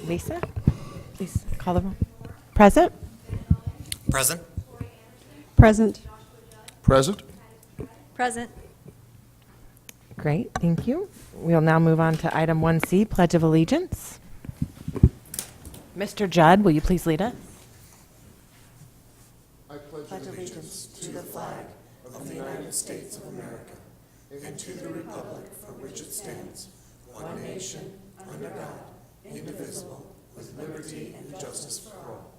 Lisa, please call the roll. Present? Present. Present. Present. Present. Great, thank you. We'll now move on to item 1C, Pledge of Allegiance. Mr. Judd, will you please lead us? I pledge allegiance to the flag of the United States of America and to the republic for which it stands, one nation, under God, indivisible, with liberty and justice for all.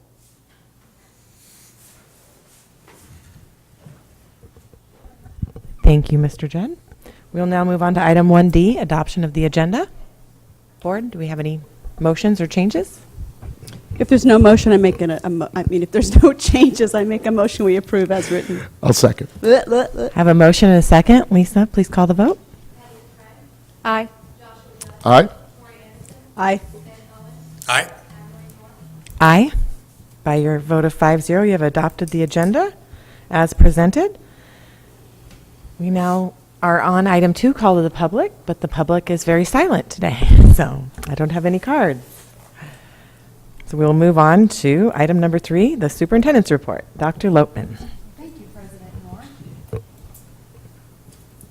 Thank you, Mr. Judd. We'll now move on to item 1D, adoption of the agenda. Board, do we have any motions or changes? If there's no motion, if there's no changes, I make a motion we approve as written. I'll second. Have a motion and a second. Lisa, please call the vote. Aye. Aye. Aye. Aye. Aye. By your vote of 5-0, you have adopted the agenda as presented. We now are on item 2, call to the public, but the public is very silent today, so I don't have any cards. So we'll move on to item number 3, the superintendent's report. Dr. Lopman. Thank you, President Moore.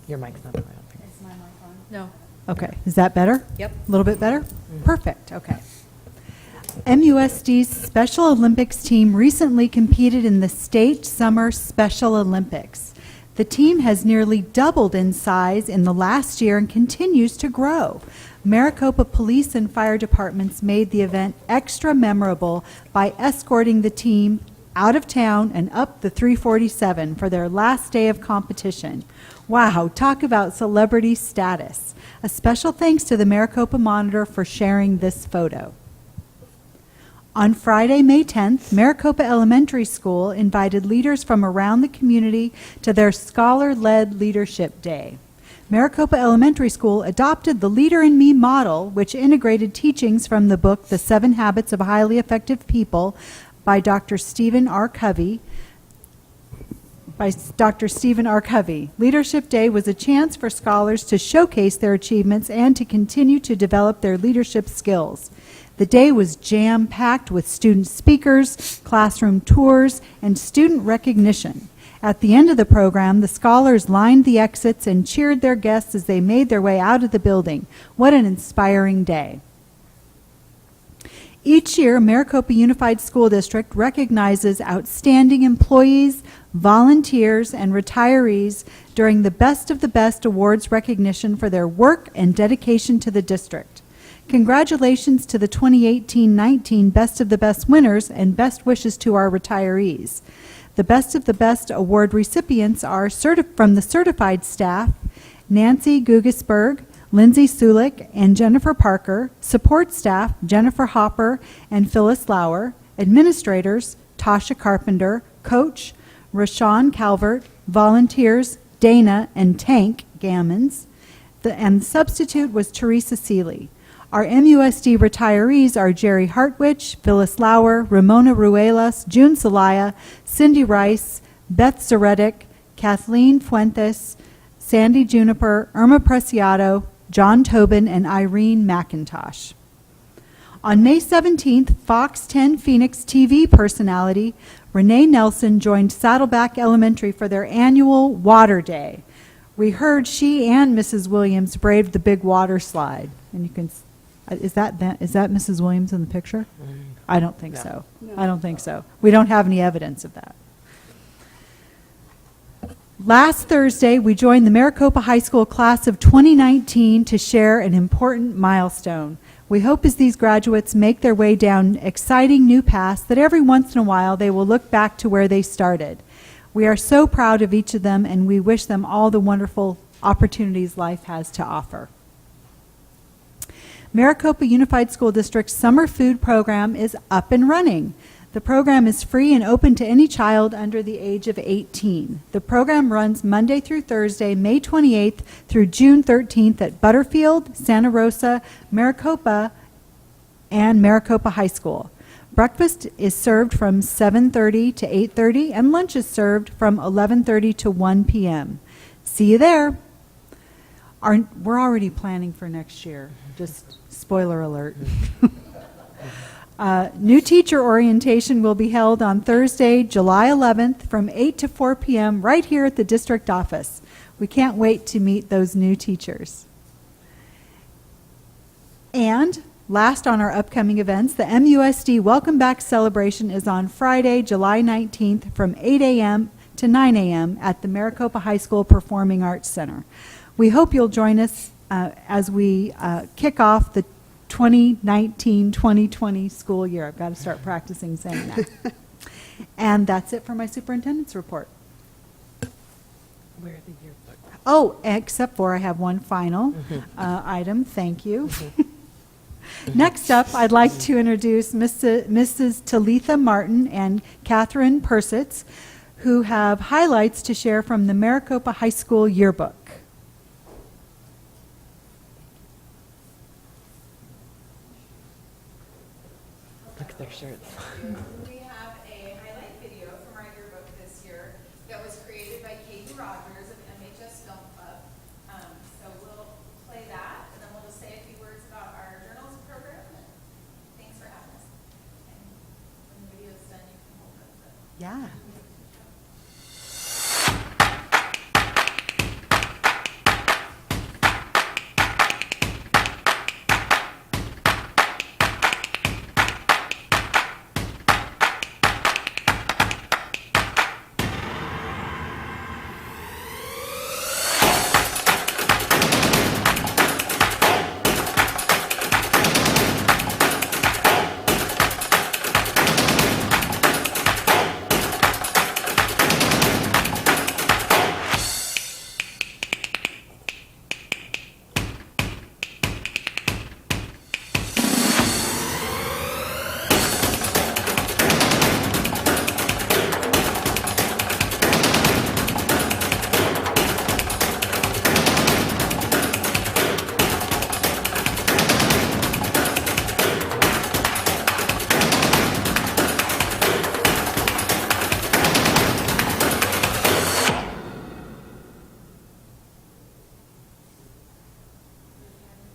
Your mic's not on, I don't think. Is my mic on? No. Okay, is that better? Yep. A little bit better? Perfect, okay. MUSD's Special Olympics team recently competed in the State Summer Special Olympics. The team has nearly doubled in size in the last year and continues to grow. Maricopa Police and Fire Departments made the event extra memorable by escorting the team out of town and up the 347 for their last day of competition. Wow, talk about celebrity status. A special thanks to the Maricopa Monitor for sharing this photo. On Friday, May 10th, Maricopa Elementary School invited leaders from around the community to their Scholar-Led Leadership Day. Maricopa Elementary School adopted the Leader in Me model, which integrated teachings from the book The 7 Habits of Highly Effective People by Dr. Stephen R. Covey. Leadership Day was a chance for scholars to showcase their achievements and to continue to develop their leadership skills. The day was jam-packed with student speakers, classroom tours, and student recognition. At the end of the program, the scholars lined the exits and cheered their guests as they made their way out of the building. What an inspiring day. Each year, Maricopa Unified School District recognizes outstanding employees, volunteers, and retirees during the Best of the Best Awards recognition for their work and dedication to the district. Congratulations to the 2018-19 Best of the Best winners and best wishes to our retirees. The Best of the Best award recipients are from the certified staff, Nancy Gugisberg, Lindsay Sulik, and Jennifer Parker, support staff, Jennifer Hopper and Phyllis Lauer, administrators, Tasha Carpenter, coach, Rashawn Calvert, volunteers, Dana and Tank Gammons, and the substitute was Teresa Seeley. Our MUSD retirees are Jerry Hartwich, Phyllis Lauer, Ramona Ruelas, June Celaya, Cindy Rice, Beth Zaretic, Kathleen Fuentes, Sandy Juniper, Irma Preciado, John Tobin, and Irene McIntosh. On May 17th, Fox 10 Phoenix TV personality Renee Nelson joined Saddleback Elementary for their annual Water Day. We heard she and Mrs. Williams braved the big water slide. And you can, is that Mrs. Williams in the picture? I don't think so. No. I don't think so. We don't have any evidence of that. Last Thursday, we joined the Maricopa High School class of 2019 to share an important milestone. We hope as these graduates make their way down exciting new paths that every once in a while they will look back to where they started. We are so proud of each of them, and we wish them all the wonderful opportunities life has to offer. Maricopa Unified School District's summer food program is up and running. The program is free and open to any child under the age of 18. The program runs Monday through Thursday, May 28th through June 13th at Butterfield, Santa Rosa, Maricopa, and Maricopa High School. Breakfast is served from 7:30 to 8:30, and lunch is served from 11:30 to 1 p.m. See you there. We're already planning for next year. Just spoiler alert. New teacher orientation will be held on Thursday, July 11th from 8 to 4 p.m. right here at the district office. We can't wait to meet those new teachers. And last on our upcoming events, the MUSD Welcome Back celebration is on Friday, July 19th from 8 a.m. to 9 a.m. at the Maricopa High School Performing Arts Center. We hope you'll join us as we kick off the 2019-2020 school year. I've got to start practicing saying that. And that's it for my superintendent's report. Where the yearbook? Oh, except for I have one final item. Thank you. Next up, I'd like to introduce Mrs. Talitha Martin and Catherine Persitz, who have highlights to share from the Maricopa High School yearbook. Look at their shirts. We have a highlight video from our yearbook this year that was created by Katie Rogers of MHS Film Club. So we'll play that, and then we'll just say a few words about our journalism program. And thanks for having us. And when the video's done, you can hold up the. Yeah.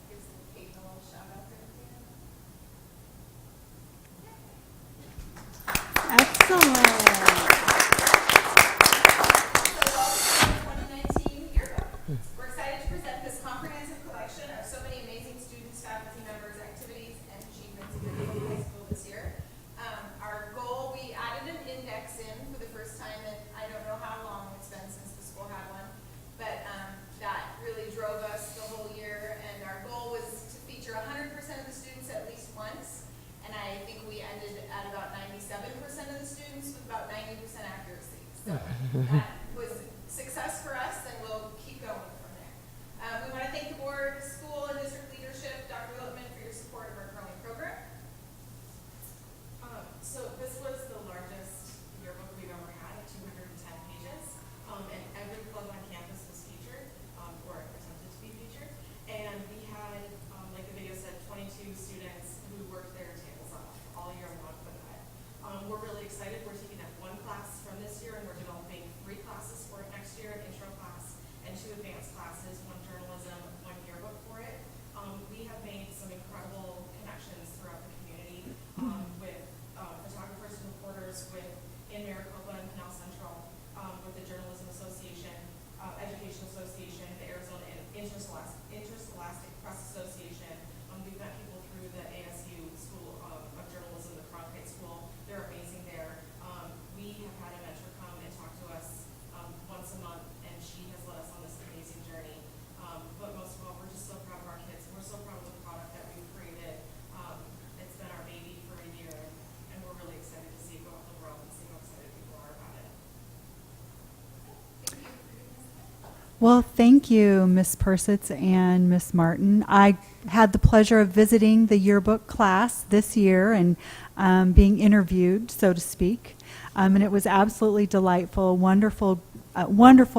Give Kate a little shout out there. Excellent. So welcome to the 2019 yearbook. We're excited to present this comprehensive collection of so many amazing students, faculty members, activities, and achievements in Maricopa High School this year. Our goal, we added an index in for the first time, and I don't know how long it's been since the school had one, but that really drove us the whole year, and our goal was to feature 100% of the students at least once, and I think we ended at about 97% of the students with about 90% accuracy. So that was success for us, and we'll keep going from there. We want to thank the board, school, and district leadership, Dr. Littman, for your support of our growing program. So this was the largest yearbook we've ever had, at 210 pages, and every club on campus was featured, or attempted to be featured. And we had, like the video said, 22 students who worked their tails off all year long for that. We're really excited. We're taking that one class from this year, and we're developing 3 classes for it next year, an intro class and 2 advanced classes, 1 journalism, 1 yearbook for it. We have made some incredible connections throughout the community with photographers and reporters in Maricopa and Canal Central, with the Journalism Association, Education Association, the Arizona Interscholastic Press Association. We've met people through the ASU School of Journalism, the Cronkite School. They're amazing there. We have had a mentor come and talk to us once a month, and she has led us on this amazing journey. But most of all, we're just so proud of our kids, and we're so proud of the product that we've created. It's been our baby for a year, and we're really excited to see it go out in the world and see how excited people are about it. Well, thank you, Ms. Persitz and Ms. Martin. I had the pleasure of visiting the yearbook class this year and being interviewed, so to speak. And it was absolutely delightful, wonderful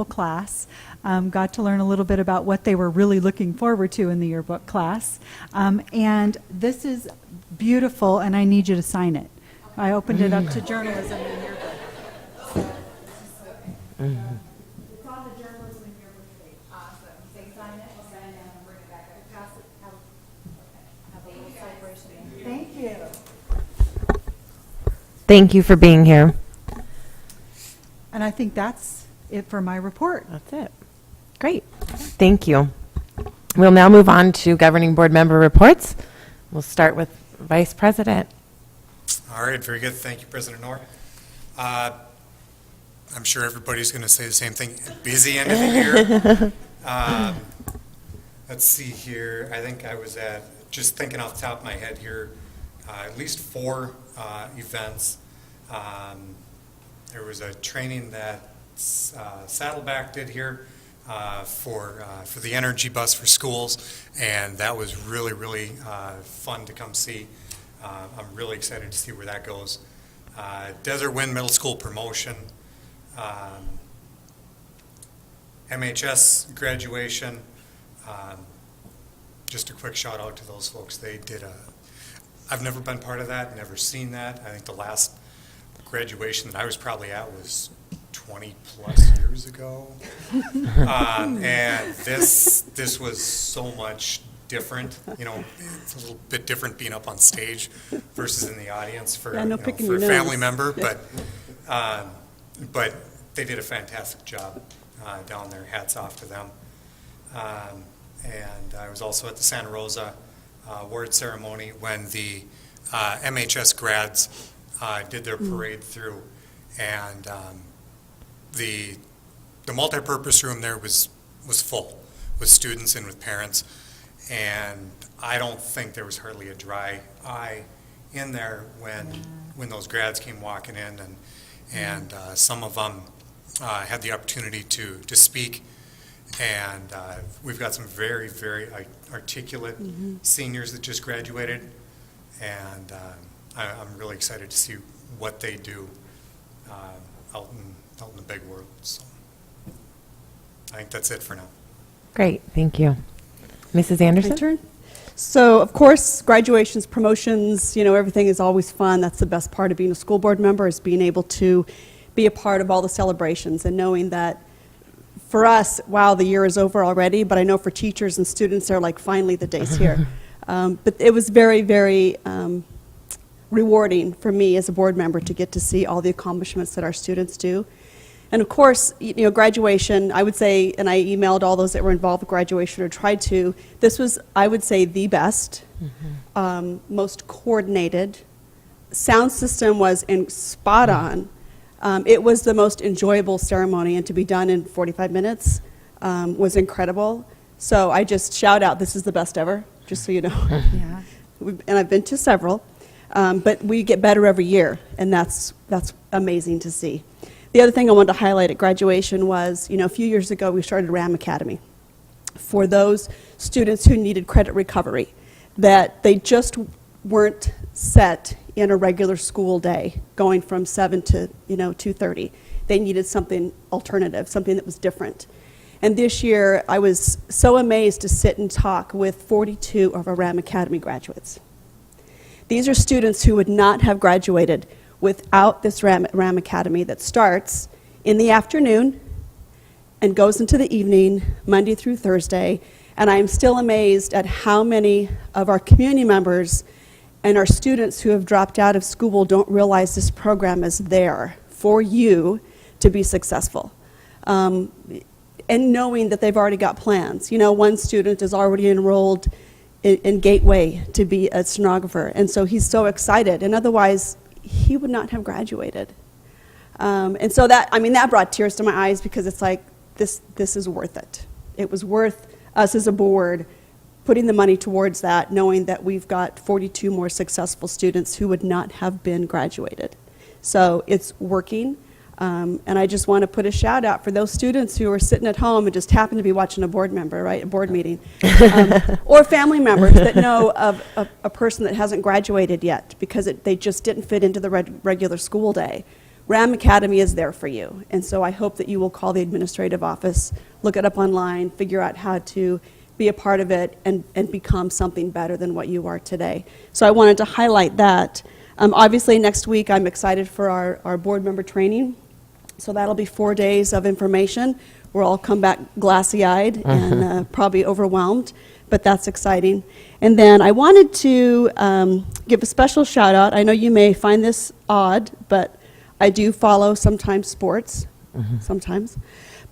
class. Got to learn a little bit about what they were really looking forward to in the yearbook class. And this is beautiful, and I need you to sign it. I opened it up to journalism and yearbook. It's on the journalism and yearbook page. Awesome. So sign it, we'll sign it, and bring it back up. Pass it, have a little celebration. Thank you. Thank you for being here. And I think that's it for my report. That's it. Great. Thank you. We'll now move on to governing board member reports. We'll start with Vice President. All right, very good. Thank you, President Orr. I'm sure everybody's going to say the same thing. Busy end of the year. Let's see here. I think I was at, just thinking off the top of my head here, at least 4 events. There was a training that Saddleback did here for the energy bus for schools, and that was really, really fun to come see. I'm really excited to see where that goes. Desert Wind Middle School promotion, MHS graduation. Just a quick shout out to those folks. They did I've never been part of that, never seen that. I think the last graduation that I was probably at was 20 plus years ago. And this was so much different. You know, it's a little bit different being up on stage versus in the audience for, Yeah, no for picking a your family nose. member. But they did a fantastic job down there. Hats off to them. And I was also at the Santa Rosa award ceremony when the MHS grads did their parade through, and the multipurpose room there was full with students and with parents, and I don't think there was hardly a dry eye in there when those grads came walking in, and some of them had the opportunity to speak. And we've got some very, very articulate seniors that just graduated, and I'm really excited to see what they do out in the big world. So I think that's it for now. Great, thank you. Mrs. Anderson? My turn. So, of course, graduations, promotions, everything is always fun. That's the best part of being a school board member, is being able to be a part of all the celebrations and knowing that for us, wow, the year is over already, but I know for teachers and students, they're like, finally, the day's here. But it was very, very rewarding for me as a board member to get to see all the accomplishments that our students do. And of course, graduation, I would say, and I emailed all those that were involved with graduation or tried to, this was, I would say, the best, most coordinated. Sound system was spot on. It was the most enjoyable ceremony, and to be done in 45 minutes was incredible. So I just shout out, this is the best ever, just so you know. Yeah. And I've been to several, but we get better every year, and that's amazing to see. The other thing I wanted to highlight at graduation was, a few years ago we started RAM Academy for those students who needed credit recovery, that they just weren't set in a regular school day going from 7 to 2:30. They needed something alternative, something that was different. And this year I was so amazed to sit and talk with 42 of our RAM Academy graduates. These are students who would not have graduated without this RAM Academy that starts in the afternoon and goes into the evening, Monday through Thursday. And I'm still amazed at how many of our community members and our students who have dropped out of school don't realize this program is there for you to be successful. And knowing that they've already got plans. One student is already enrolled in Gateway to be a stenographer, and so he's so excited, and otherwise he would not have graduated. And so that brought tears to my eyes, because it's like, this is worth it. It was worth us as a board putting the money towards that, knowing that we've got 42 more successful students who would not have been graduated. So it's working, and I just want to put a shout out for those students who are sitting at home and just happen to be watching a board meeting, or family members that know of a person that hasn't graduated yet because they just didn't fit into the regular school day. RAM Academy is there for you, and so I hope that you will call the administrative office, look it up online, figure out how to be a part of it, and become something better than what you are today. So I wanted to highlight that. Obviously, next week I'm excited for our board member training. So that'll be 4 days of information. We'll all come back glassy-eyed and probably overwhelmed. but that's exciting. And then I wanted to give a special shout out. I know you may find this odd, but I do follow sometimes sports, sometimes.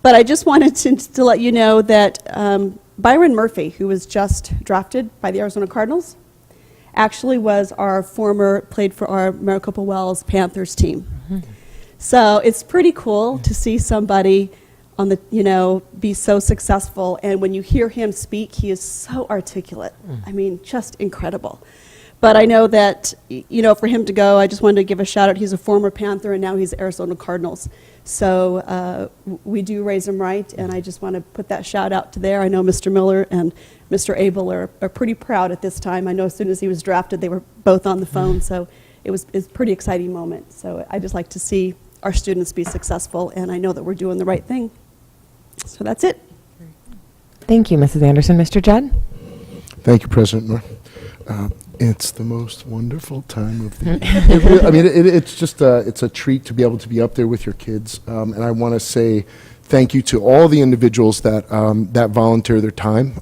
But I just wanted to let you know that Byron Murphy, who was just drafted by the Arizona Cardinals, actually was played for our Maricopa Wells Panthers team. So it's pretty cool to see somebody on the, be so successful. And when you hear him speak, he is so articulate. I mean, just incredible. But I know that, for him to go, I just wanted to give a shout out. He's a former Panther, and now he's Arizona Cardinals. So we do raise him right, and I just want to put that shout out to there. I know Mr. Miller and Mr. Abel are pretty proud at this time. I know as soon as he was drafted, they were both on the phone, so it's a pretty exciting moment. So I just like to see our students be successful, and I know that we're doing the right thing. So that's it. Thank you, Mrs. Anderson. Mr. Judd? Thank you, President Moore. It's the most wonderful time of the year. It's just it's a treat to be able to be up there with your kids. And I want to say thank you to all the individuals that volunteer their time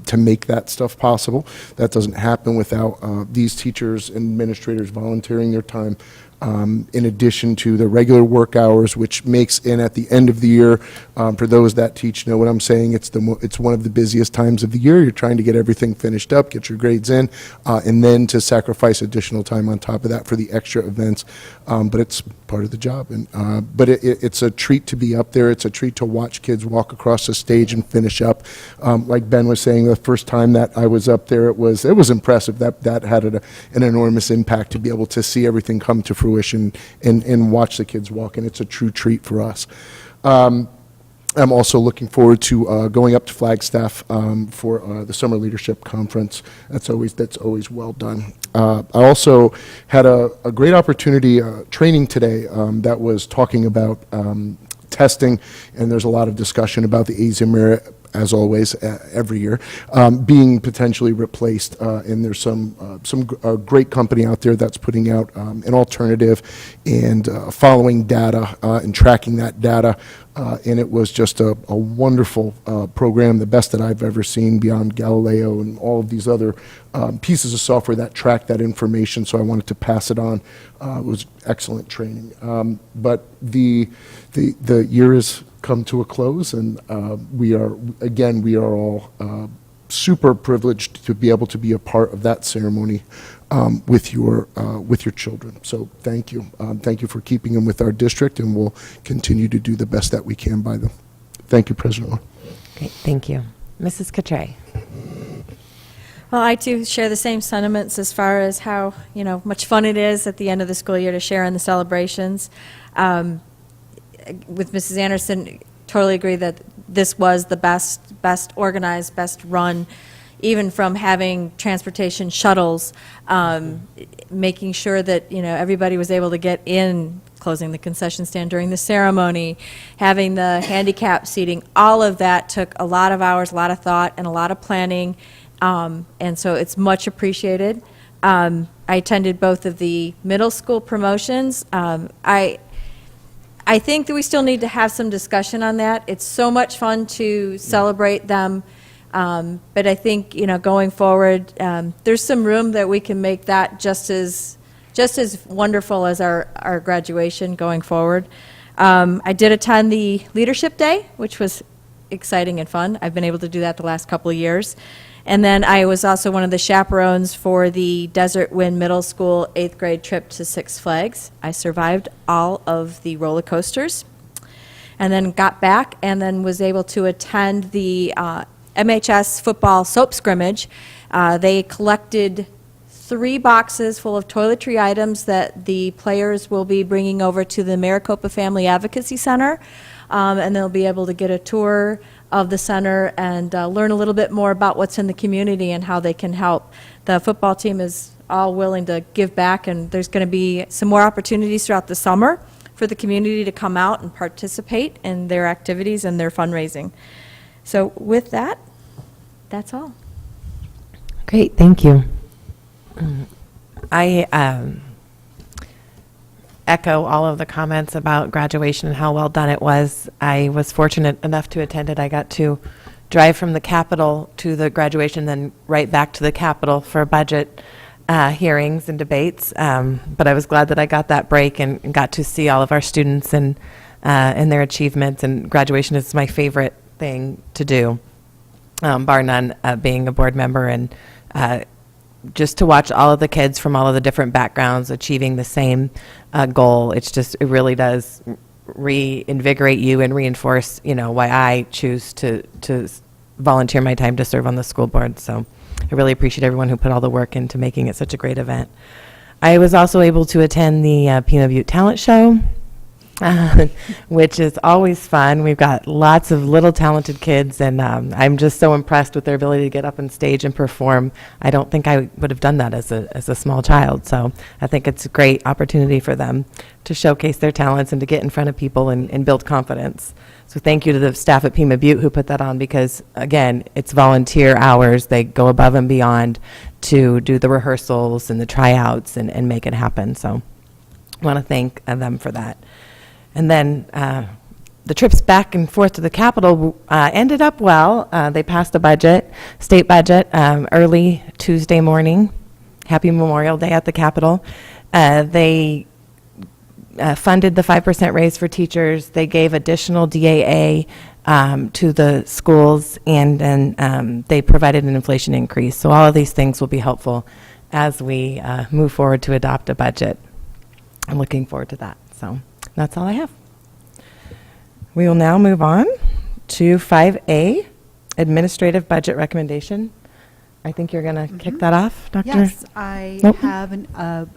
to make that stuff possible. That doesn't happen without these teachers and administrators volunteering their time. In addition to the regular work hours, which makes at the end of the year, for those that teach know what I'm saying, it's one of the busiest times of the year. You're trying to get everything finished up, get your grades in, and then to sacrifice additional time on top of that for the extra events. But it's part of the job. But it's a treat to be up there. It's a treat to watch kids walk across the stage and finish up. Like Ben was saying, the first time that I was up there, it was impressive. That had an enormous impact to be able to see everything come to fruition and watch the kids walk, and it's a true treat for us. I'm also looking forward to going up to Flagstaff for the Summer Leadership Conference. That's always well done. I also had a great opportunity training today that was talking about testing, and there's a lot of discussion about the ASIM, as always, every year, being potentially replaced. And there's some great company out there that's putting out an alternative and following data and tracking that data. And it was just a wonderful program, the best that I've ever seen beyond Galileo and all of these other pieces of software that track that information. So I wanted to pass it on. It was excellent training. But the year has come to a close, and we are all super privileged to be able to be a part of that ceremony with your children. So thank you. Thank you for keeping them with our district, and we'll continue to do the best that we can by them. Thank you, President Moore. Great, thank you. Mrs. Katray? Well, I too share the same sentiments as far as how, much fun it is at the end of the school year to share in the celebrations. With Mrs. Anderson, totally agree that this was the best organized, best run, even from having transportation shuttles, making sure that, everybody was able to get in, closing the concession stand during the ceremony, having the handicap seating. All of that took a lot of hours, a lot of thought, and a lot of planning, and so it's much appreciated. I attended both of the middle school promotions. I think that we still need to have some discussion on that. It's so much fun to celebrate them, but I think, going forward, there's some room that we can make that just as wonderful as our graduation going forward. I did attend the Leadership Day, which was exciting and fun. I've been able to do that the last couple of years. And then I was also one of the chaperones for the Desert Wind Middle School 8th grade trip to Six Flags. I survived all of the roller coasters and then got back and then was able to attend the MHS football soap scrimmage. They collected 3 boxes full of toiletry items that the players will be bringing over to the Maricopa Family Advocacy Center, and they'll be able to get a tour of the center and learn a little bit more about what's in the community and how they can help. The football team is all willing to give back, and there's going to be some more opportunities throughout the summer for the community to come out and participate in their activities and their fundraising. So with that, that's all. Great, thank you. I echo all of the comments about graduation and how well done it was. I was fortunate enough to attend it. I got to drive from the Capitol to the graduation, then right back to the Capitol for budget hearings and debates. But I was glad that I got that break and got to see all of our students and their achievements. And graduation is my favorite thing to do, bar none, being a board member, and just to watch all of the kids from all of the different backgrounds achieving the same goal. It really does reinvigorate you and reinforce, why I choose to volunteer my time to serve on the school board. So I really appreciate everyone who put all the work into making it such a great event. I was also able to attend the Pima Butte Talent Show, which is always fun. We've got lots of little talented kids, and I'm just so impressed with their ability to get up on stage and perform. I don't think I would have done that as a small child, so I think it's a great opportunity for them to showcase their talents and to get in front of people and build confidence. So thank you to the staff at Pima Butte who put that on, because, again, it's volunteer hours. They go above and beyond to do the rehearsals and the tryouts and make it happen. So I want to thank them for that. And then the trips back and forth to the Capitol ended up well. They passed the state budget, early Tuesday morning. Happy Memorial Day at the Capitol. They funded the 5% raise for teachers. They gave additional DAA to the schools, and then they provided an inflation increase. So all of these things will be helpful as we move forward to adopt a budget. I'm looking forward to that. So that's all I have. We will now move on to 5A, Administrative Budget Recommendation. I think you're going to kick that off, Dr. Yes, I Nope. have a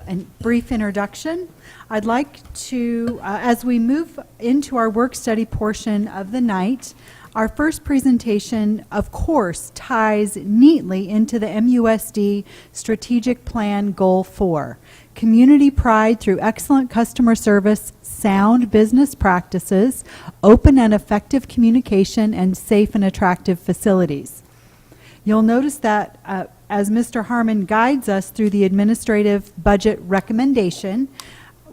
brief introduction. I'd like to, as we move into our work study portion of the night, our first presentation, of course, ties neatly into the MUSD Strategic Plan Goal 4, community pride through excellent customer service, sound business practices, open and effective communication, and safe and attractive facilities. You'll notice that as Mr. Harmon guides us through the administrative budget recommendation,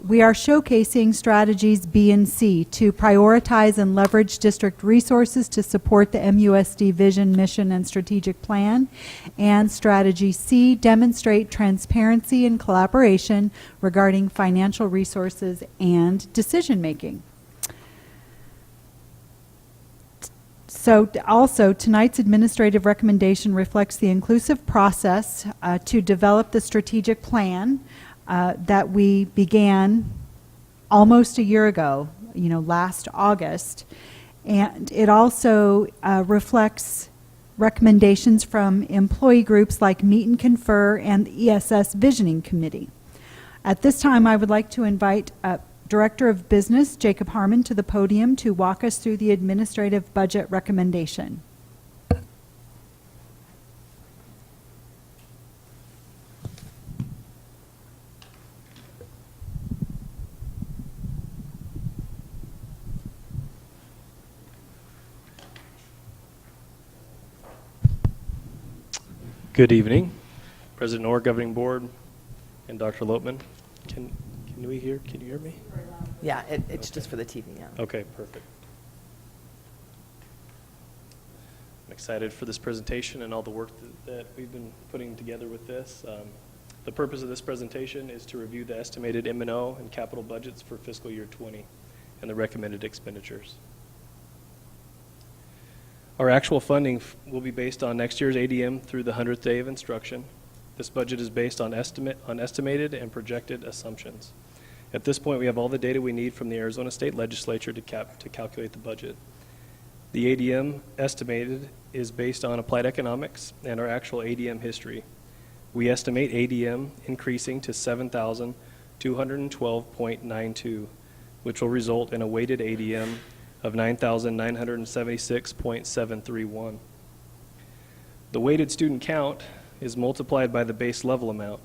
we are showcasing strategies B and C to prioritize and leverage district resources to support the MUSD vision, mission, and strategic plan. And strategy C, demonstrate transparency and collaboration regarding financial resources and decision making. So also, tonight's administrative recommendation reflects the inclusive process to develop the strategic plan that we began almost a year ago, last August. And it also reflects recommendations from employee groups like Meet and Confer and the ESS Visioning Committee. At this time, I would like to invite Director of Business, Jacob Harmon, to the podium to walk us through the administrative budget recommendation. Good evening, President Orr, Governing Board, and Dr. Lopman. Can we hear? Can you hear me? Yeah, it's just for the TV, yeah. Okay, perfect. I'm excited for this presentation and all the work that we've been putting together with this. The purpose of this presentation is to review the estimated M&O and capital budgets for fiscal year 20 and the recommended expenditures. Our actual funding will be based on next year's ADM through the 100th day of instruction. This budget is based on estimated and projected assumptions. At this point, we have all the data we need from the Arizona State Legislature to calculate the budget. The ADM estimated is based on applied economics and our actual ADM history. We estimate ADM increasing to 7,212.92, which will result in a weighted ADM of 9,976.731. The weighted student count is multiplied by the base level amount.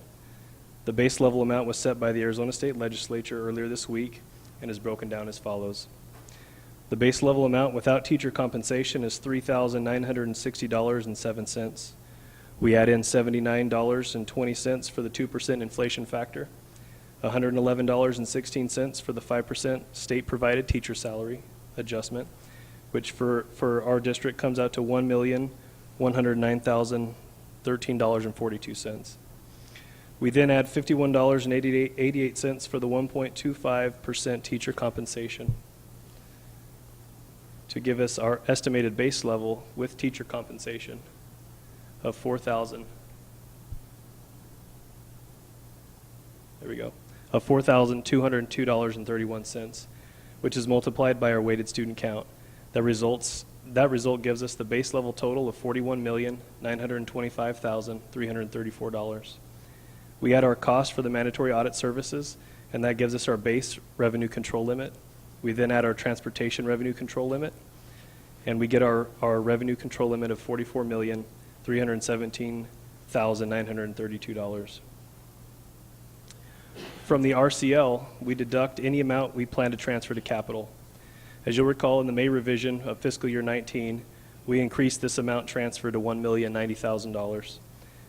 The base level amount was set by the Arizona State Legislature earlier this week and is broken down as follows. The base level amount without teacher compensation is $3,960.07. We add in $79.20 for the 2% inflation factor, $111.16 for the 5% state-provided teacher salary adjustment, which for our district comes out to $1,109,013.42. We then add $51.88 for the 1.25% teacher compensation to give us our estimated base level with teacher compensation of $4,202.31, which is multiplied by our weighted student count. That result gives us the base level total of $41,925,334. We add our cost for the mandatory audit services, and that gives us our base revenue control limit. We then add our transportation revenue control limit, and we get our revenue control limit of $44,317,932. From the RCL, we deduct any amount we plan to transfer to capital. As you'll recall, in the May revision of fiscal year 19, we increased this amount transferred to $1,090,000.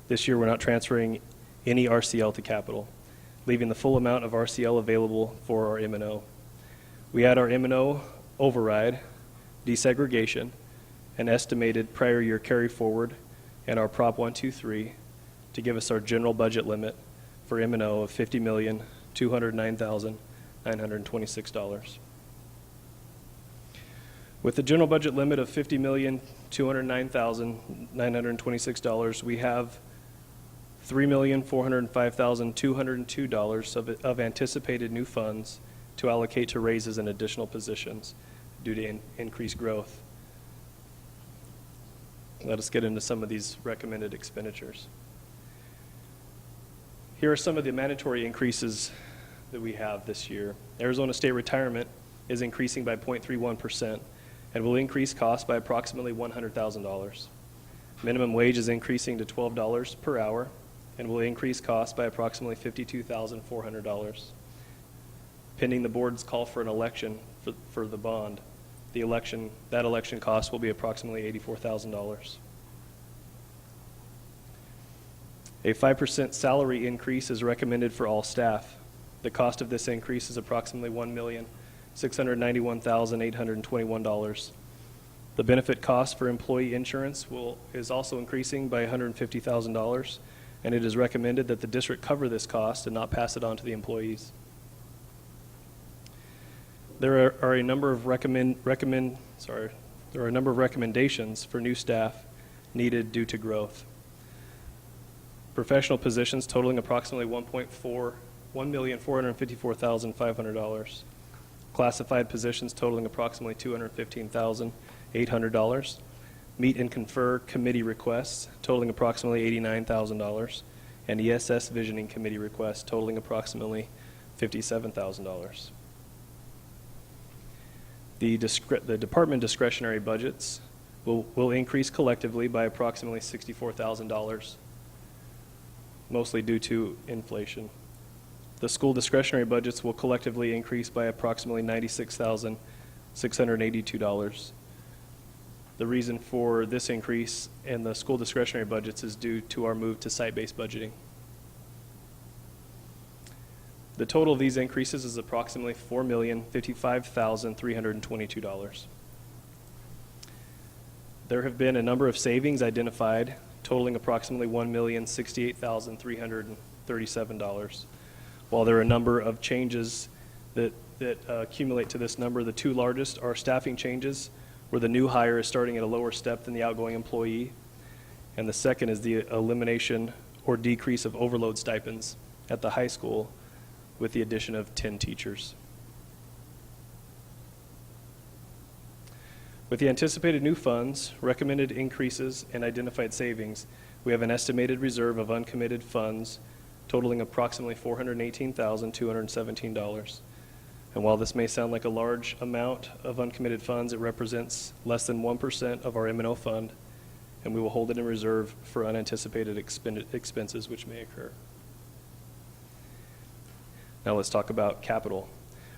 This year, we're not transferring any RCL to capital, leaving the full amount of RCL available for our M&O. We add our M&O override, desegregation, and estimated prior year carry forward, and our Prop 123 to give us our general budget limit for M&O of $50,209,926. With the general budget limit of $50,209,926, we have $3,405,202 of anticipated new funds to allocate to raises and additional positions due to increased growth. Let us get into some of these recommended expenditures. Here are some of the mandatory increases that we have this year. Arizona State Retirement is increasing by 0.31% and will increase costs by approximately $100,000. Minimum wage is increasing to $12 per hour and will increase costs by approximately $52,400. Pending the board's call for an election for the bond, that election cost will be approximately $84,000. A 5% salary increase is recommended for all staff. The cost of this increase is approximately $1,691,821. The benefit cost for employee insurance is also increasing by $150,000, and it is recommended that the district cover this cost and not pass it on to the employees. There are a number of recommendations for new staff needed due to growth. Professional positions totaling approximately $1,454,500. Classified positions totaling approximately $215,800. Meet and confer committee requests totaling approximately $89,000, and ESS visioning committee requests totaling approximately $57,000. The department discretionary budgets will increase collectively by approximately $64,000, mostly due to inflation. The school discretionary budgets will collectively increase by approximately $96,682. The reason for this increase in the school discretionary budgets is due to our move to site-based budgeting. The total of these increases is approximately $4,055,322. There have been a number of savings identified totaling approximately $1,068,337. While there are a number of changes that accumulate to this number, the two largest are staffing changes, where the new hire is starting at a lower step than the outgoing employee, and the second is the elimination or decrease of overload stipends at the high school with the addition of 10 teachers. With the anticipated new funds, recommended increases, and identified savings, we have an estimated reserve of uncommitted funds totaling approximately $418,217. And while this may sound like a large amount of uncommitted funds, it represents less than 1% of our M&O fund, and we will hold it in reserve for unanticipated expenses which may occur. Now let's talk about capital.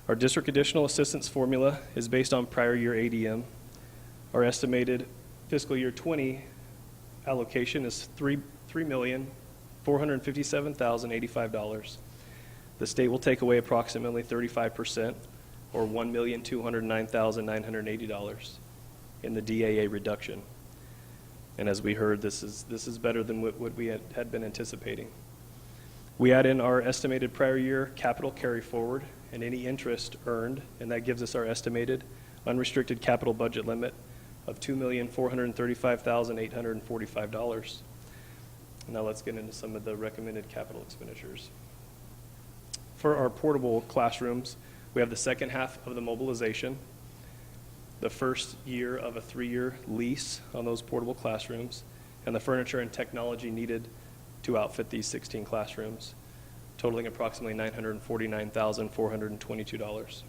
Our district additional assistance formula is based on prior year ADM. Our estimated fiscal year 20 allocation is $3,457,085. The state will take away approximately 35%, or $1,209,980. in the DAA reduction. And as we heard, this is better than what we had been anticipating. We add in our estimated prior year capital carry forward and any interest earned, and that gives us our estimated unrestricted capital budget limit of $2,435,845. Now let's get into some of the recommended capital expenditures. For our portable classrooms, we have the second half of the mobilization, the first year of a 3-year lease on those portable classrooms, and the furniture and technology needed to outfit these 16 classrooms, totaling approximately $949,422.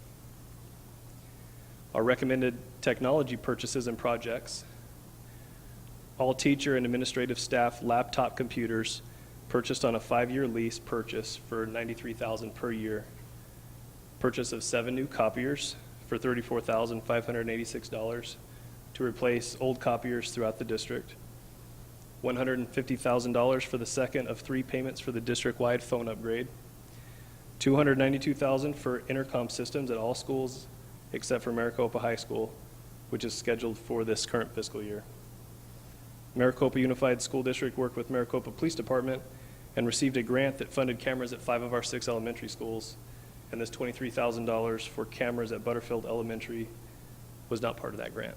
Our recommended technology purchases and projects: all teacher and administrative staff laptop computers purchased on a 5-year lease purchase for $93,000 per year. Purchase of 7 new copiers for $34,586 to replace old copiers throughout the district. $150,000 for the second of 3 payments for the district-wide phone upgrade. $292,000 for intercom systems at all schools except for Maricopa High School, which is scheduled for this current fiscal year. Maricopa Unified School District worked with Maricopa Police Department and received a grant that funded cameras at 5 of our 6 elementary schools, and this $23,000 for cameras at Butterfield Elementary was not part of that grant.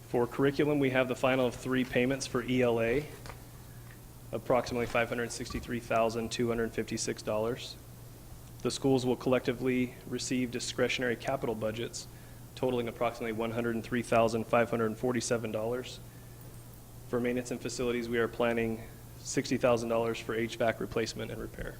For curriculum, we have the final of 3 payments for ELA, approximately $563,256. The schools will collectively receive discretionary capital budgets totaling approximately $103,547. For maintenance and facilities, we are planning $60,000 for HVAC replacement and repair.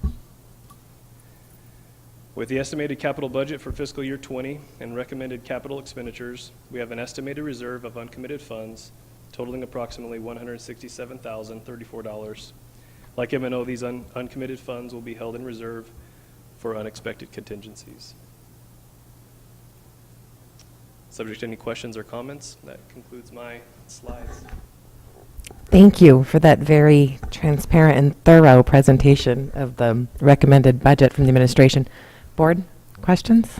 With the estimated capital budget for fiscal year 20 and recommended capital expenditures, we have an estimated reserve of uncommitted funds totaling approximately $167,034. Like M&O, these uncommitted funds will be held in reserve for unexpected contingencies. Subject to any questions or comments, that concludes my slides. Thank you for that very transparent and thorough presentation of the recommended budget from the administration. Board, questions?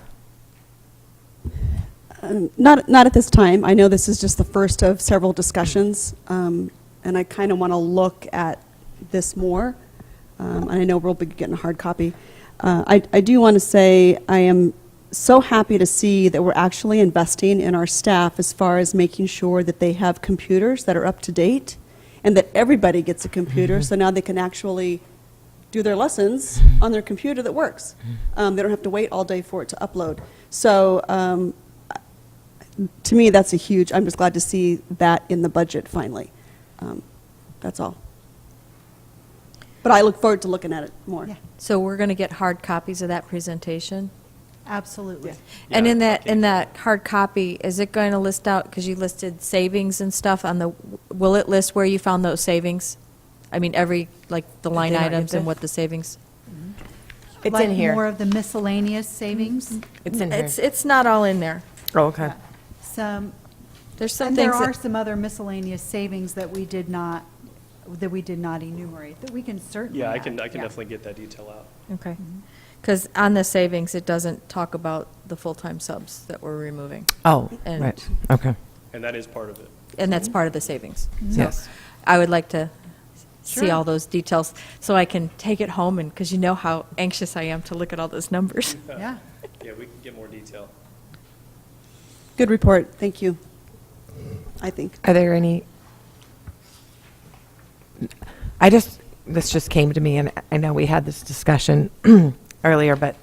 Not at this time. I know this is just the first of several discussions, and I kind of want to look at this more. And I know we'll be getting a hard copy. I do want to say I am so happy to see that we're actually investing in our staff as far as making sure that they have computers that are up to date and that everybody gets a computer, so now they can actually do their lessons on their computer that works. They don't have to wait all day for it to upload. So to me, that's a huge, I'm just glad to see that in the budget finally. That's all. But I look forward to looking at it more. Yeah. So we're going to get hard copies of that presentation? Absolutely. Yeah. And Yeah, in that hard copy, is it going to list out, because you listed savings and stuff on the, will it list where you found those savings? I mean, every, like, the line not get items and this? what the savings? It's Like in here. more of the miscellaneous savings. It's in here. It's not all in there. Oh, okay. Some, There's some and there things are that, some other miscellaneous savings that we did not enumerate, that we can certainly Yeah, I add. can Yeah. definitely get that detail out. okay. Because on the savings, it doesn't talk about the full-time subs that we're removing. Oh, And- right. Okay. And that is part of it. And that's part of the savings. So Yes. I would like to see Sure. all those details so I can take it home, and, because you know how anxious I am to look at all those numbers. Yeah. Yeah, we can get more detail. Good report. Thank you. I think. Are there any? This just came to me, and I know we had this discussion earlier, but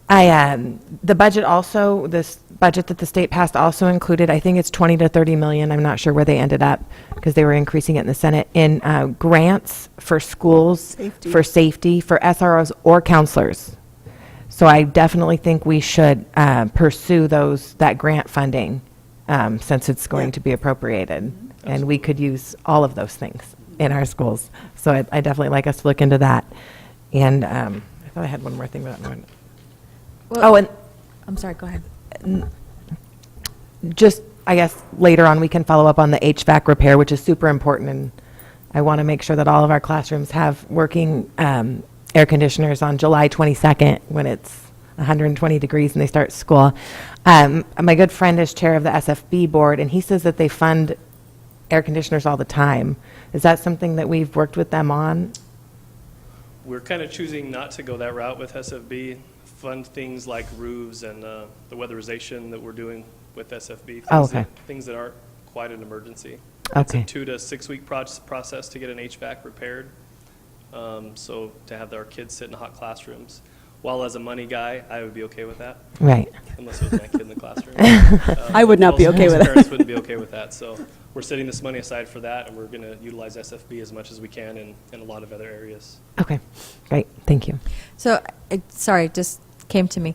the budget also, this budget that the state passed also included, I think it's 20 to 30 million, I'm not sure where they ended up, because they were increasing it in the Senate, in grants for schools, Safety. for safety, for SROs or counselors. So I definitely think we should pursue that grant funding, since it's going Yeah. to be appropriated. And we could use all of those things in our schools. So I definitely like us to look into that. And I thought I had one more thing, but I don't know. Well, And I'm sorry, go ahead. just, I guess, later on, we can follow up on the HVAC repair, which is super important. And I want to make sure that all of our classrooms have working air conditioners on July 22nd when it's 120 degrees and they start school. My good friend is chair of the SFB board, and he says that they fund air conditioners all the time. Is that something that we've worked with them on? We're kind of choosing not to go that route with SFB, fund things like roofs and the weatherization that we're doing with SFB. Oh, okay. Things that aren't quite an emergency. Okay. It's a 2 to 6 week process to get an HVAC repaired. So to have our kids sit in hot classrooms. While as a money guy, I would be okay with that, Right. unless it was my kid in the classroom. I would not be okay with Most it. parents wouldn't be okay with that. So we're setting this money aside for that, and we're going to utilize SFB as much as we can in a lot of other areas. Okay, great, thank you. So, sorry, just came to me.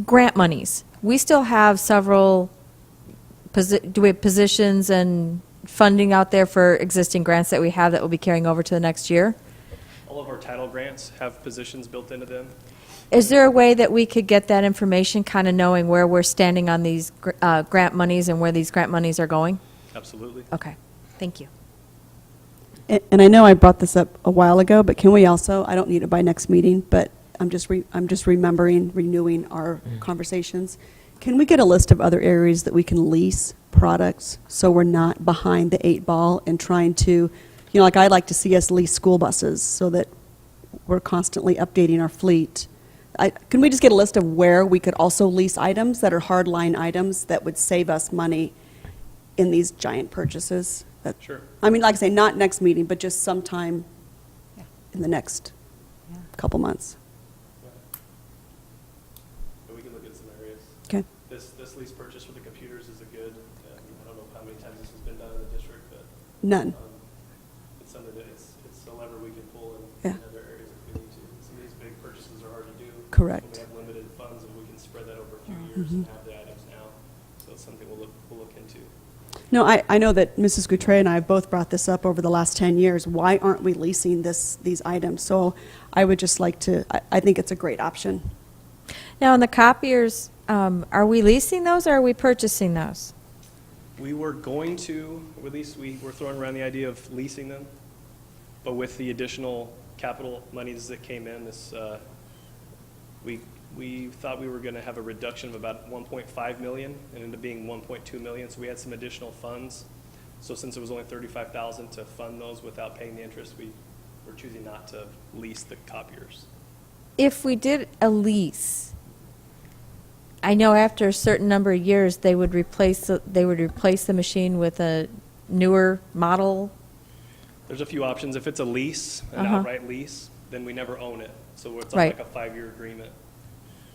Grant monies. We still have several, do we have positions and funding out there for existing grants that we have that will be carrying over to the next year? All of our title grants have positions built into them. Is there a way that we could get that information, kind of knowing where we're standing on these grant monies and where these grant monies are going? Absolutely. Okay, thank you. And I know I brought this up a while ago, but can we also, I don't need it by next meeting, but I'm just renewing our conversations. Can we get a list of other areas that we can lease products so we're not behind the 8 ball and trying to, like I'd like to see us lease school buses so that we're constantly updating our fleet. Can we just get a list of where we could also lease items that are hardline items that would save us money in these giant purchases? Sure. I mean, like I say, not next meeting, but just sometime in the next couple months. But we can look at some areas. Okay. This lease purchase for the computers is a good, I don't know how many times this has been done in the district, but None. it's something that it's a lever we can pull in Yeah. other areas if we need to. Some of these big purchases are hard to do. Correct. When we have limited funds, and we can spread that over a few years and have the items now. So it's something we'll look into. No, I know that Mrs. Goutre and I have both brought this up over the last 10 years. Why aren't we leasing these items? So I would just like to, I think it's a great option. Now, on the copiers, are we leasing those or are we purchasing those? We were going to, at least we were throwing around the idea of leasing them, but with the additional capital monies that came in, we thought we were going to have a reduction of about 1.5 million and ended up being 1.2 million, so we had some additional funds. So since it was only $35,000 to fund those without paying the interest, we were choosing not to lease the copiers. If we did a lease, I know after a certain number of years, they would replace the machine with a newer model. There's a few options. If it's a lease, an outright lease, then we never own it. So it's on Right. like a 5-year agreement.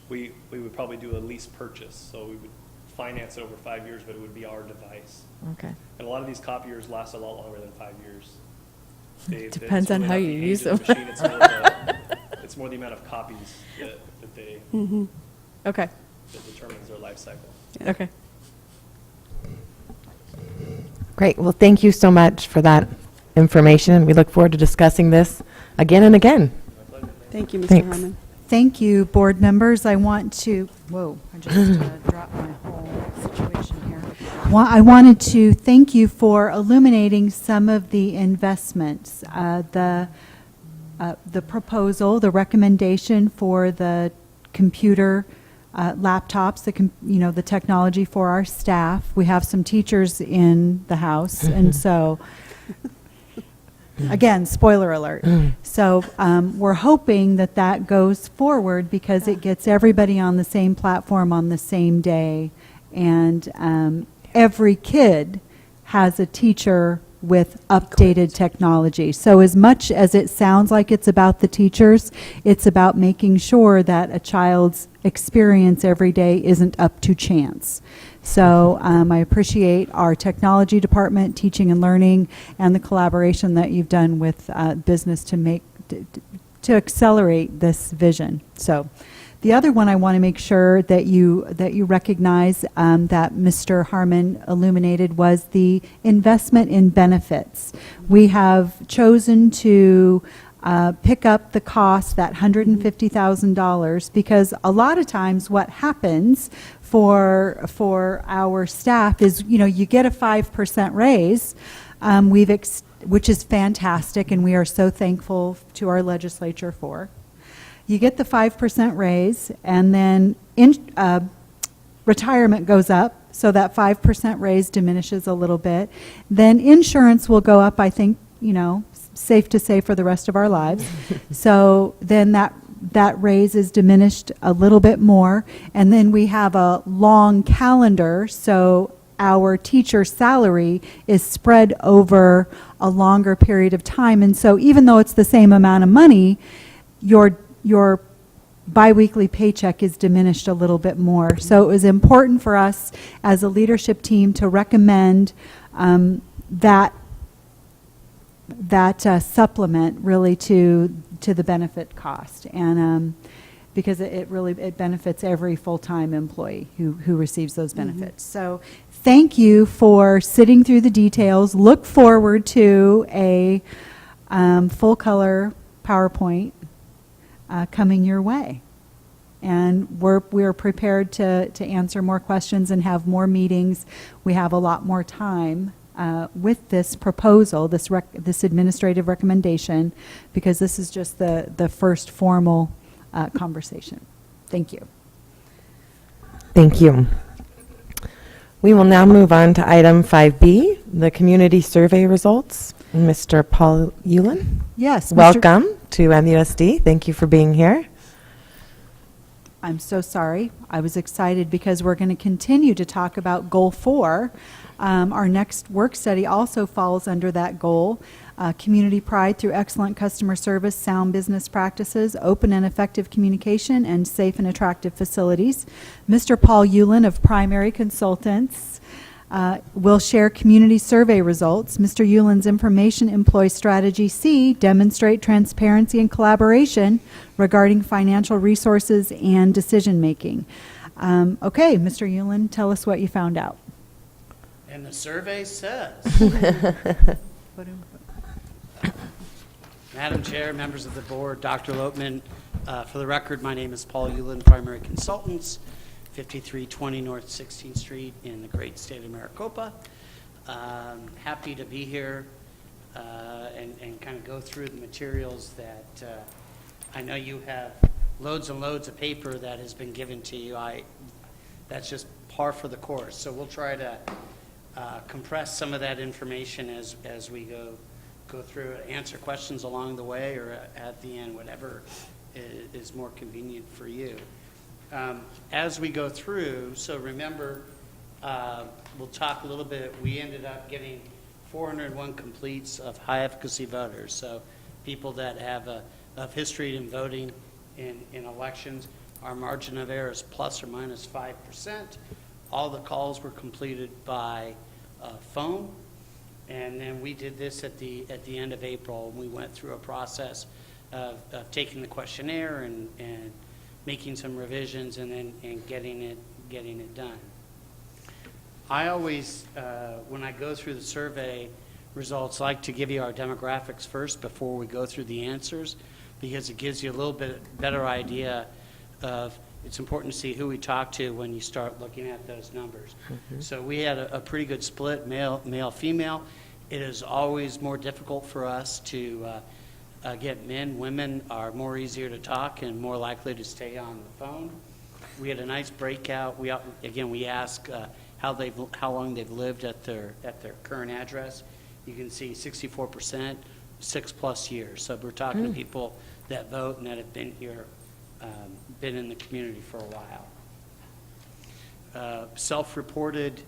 We would probably do a lease purchase. So we would finance it over 5 years, but it would be our device. Okay. And a lot of these copiers last a lot longer than 5 years. Depends on how you use them. It's more the amount of copies that they, Okay, that determines their life cycle. okay. Great, well, thank you so much for that information, and we look forward to discussing this again and again. Thank you, Mr. Thanks. Harmon. Thank you, board members. I want to, I just dropped my whole situation here. I wanted to thank you for illuminating some of the investments. The proposal, the recommendation for the computer laptops, the technology for our staff. We have some teachers in the house, and so, again, spoiler alert. So we're hoping that goes forward because it gets everybody on the same platform on the same day, and every kid has a teacher with updated technology. So as much as it sounds like it's about the teachers, it's about making sure that a child's experience every day isn't up to chance. So I appreciate our technology department, teaching and learning, and the collaboration that you've done with business to accelerate this vision. So the other one I want to make sure that you recognize that Mr. Harmon illuminated was the investment in benefits. We have chosen to pick up the cost, that $150,000, because a lot of times what happens for our staff is, you get a 5% raise, which is fantastic, and we are so thankful to our legislature for. you get the 5% raise, and then retirement goes up, so that 5% raise diminishes a little bit. Then insurance will go up, I think, safe to say, for the rest of our lives. So then that raise is diminished a little bit more. And then we have a long calendar, so our teacher salary is spread over a longer period of time. And so even though it's the same amount of money, your biweekly paycheck is diminished a little bit more. So it was important for us as a leadership team to recommend that supplement really to the benefit cost, and because it benefits every full-time employee who receives those benefits. So thank you for sitting through the details. Look forward to a full-color PowerPoint coming your way. And we're prepared to answer more questions and have more meetings. We have a lot more time with this proposal, this administrative recommendation, because this is just the first formal conversation. Thank you. Thank you. We will now move on to item 5B, the community survey results. Mr. Paul Ulen. Yes. Welcome to MUSD. Thank you for being here. I'm so sorry. I was excited because we're going to continue to talk about Goal 4. Our next work study also falls under that goal. Community pride through excellent customer service, sound business practices, open and effective communication, and safe and attractive facilities. Mr. Paul Ulen of Primary Consultants will share community survey results. Mr. Ulen's Information Employee Strategy C demonstrate transparency and collaboration regarding financial resources and decision making. Okay, Mr. Ulen, tell us what you found out. And the survey says, Madam Chair, members of the board, Dr. Lopman, for the record, my name is Paul Ulen, Primary Consultants, 5320 North 16th Street in the great state of Maricopa. Happy to be here and kind of go through the materials that I know you have loads and loads of paper that has been given to you. That's just par for the course. So we'll try to compress some of that information as we go through it, answer questions along the way or at the end, whatever is more convenient for you. As we go through, so remember, we'll talk a little bit. We ended up getting 401 completes of high efficacy voters, so people that have a history in voting in elections. Our margin of error is plus or minus 5%. All the calls were completed by phone, and then we did this at the end of April. We went through a process of taking the questionnaire and making some revisions and then getting it done. I always, when I go through the survey results, like to give you our demographics first before we go through the answers, because it gives you a little bit better idea of, it's important to see who we talk to when you start looking at those numbers. Mm-hmm. So we had a pretty good split, male, female. It is always more difficult for us to get men. Women are more easier to talk and more likely to stay on the phone. We had a nice breakout. We ask how long they've lived at their current address. You can see 64%, 6+ years. So we're talking to people that vote and that have been here, been in the community for a while. Self-reported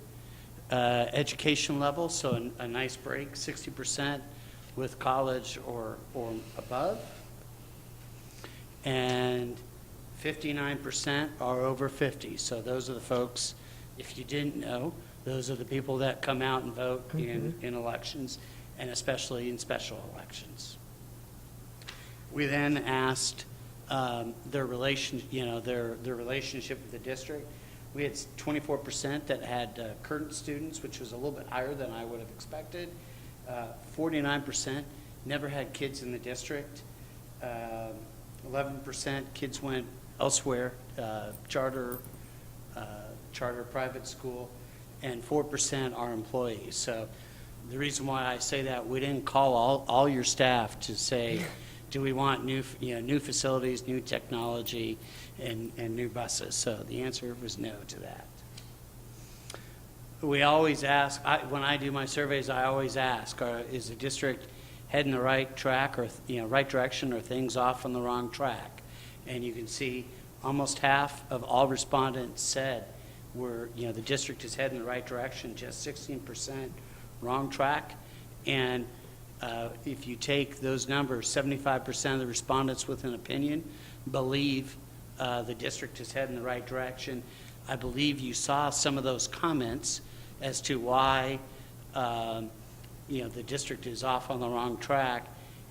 education level, so a nice break, 60% with college or above, and 59% are over 50. So those are the folks, if you didn't know, those are the people that come out and vote in elections, and especially in special elections. We then asked their relationship with the district. We had 24% that had current students, which was a little bit higher than I would have expected. 49% never had kids in the district. 11% kids went elsewhere, charter private school, and 4% are employees. So the reason why I say that, we didn't call all your staff to say, do we want new, new facilities, new technology, and new buses? So the answer was no to that. We always ask, when I do my surveys, I always ask, is the district heading the right track or, right direction, or things off on the wrong track? And you can see almost half of all respondents said the district is heading the right direction, just 16% wrong track. And if you take those numbers, 75% of the respondents with an opinion believe the district is heading the right direction. I believe you saw some of those comments as to why the district is off on the wrong track,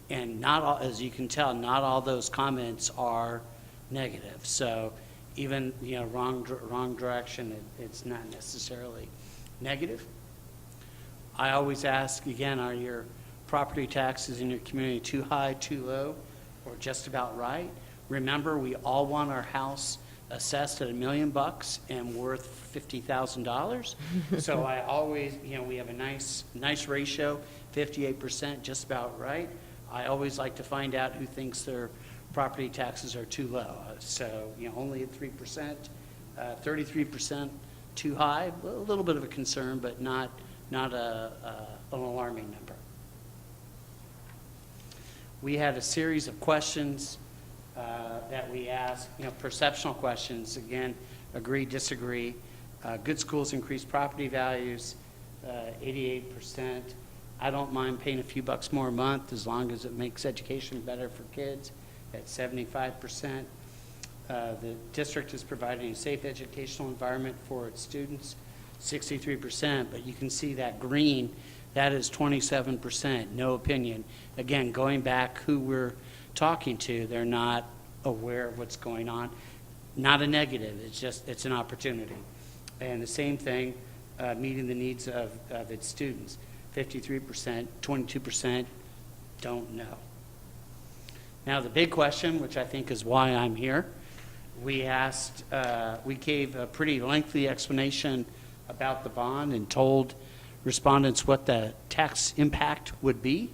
and not all, as you can tell, not all those comments are negative. So even wrong direction, it's not necessarily negative. I always ask again, are your property taxes in your community too high, too low, or just about right? Remember, we all want our house assessed at $1 million and worth $50,000. So I always, we have a nice ratio, 58%, just about right. I always like to find out who thinks their property taxes are too low. So, only at 3%, 33% too high, a little bit of a concern, but not an alarming number. We had a series of questions that we asked, perceptual questions, again, agree, disagree. Good schools increase property values, 88%. I don't mind paying a few bucks more a month as long as it makes education better for kids, at 75%. The district is providing a safe educational environment for its students, 63%, but you can see that green, that is 27%, no opinion. Again, going back who we're talking to, they're not aware of what's going on. Not a negative, it's an opportunity. And the same thing, meeting the needs of its students, 53%, 22% don't know. Now the big question, which I think is why I'm here, we gave a pretty lengthy explanation about the bond and told respondents what the tax impact would be.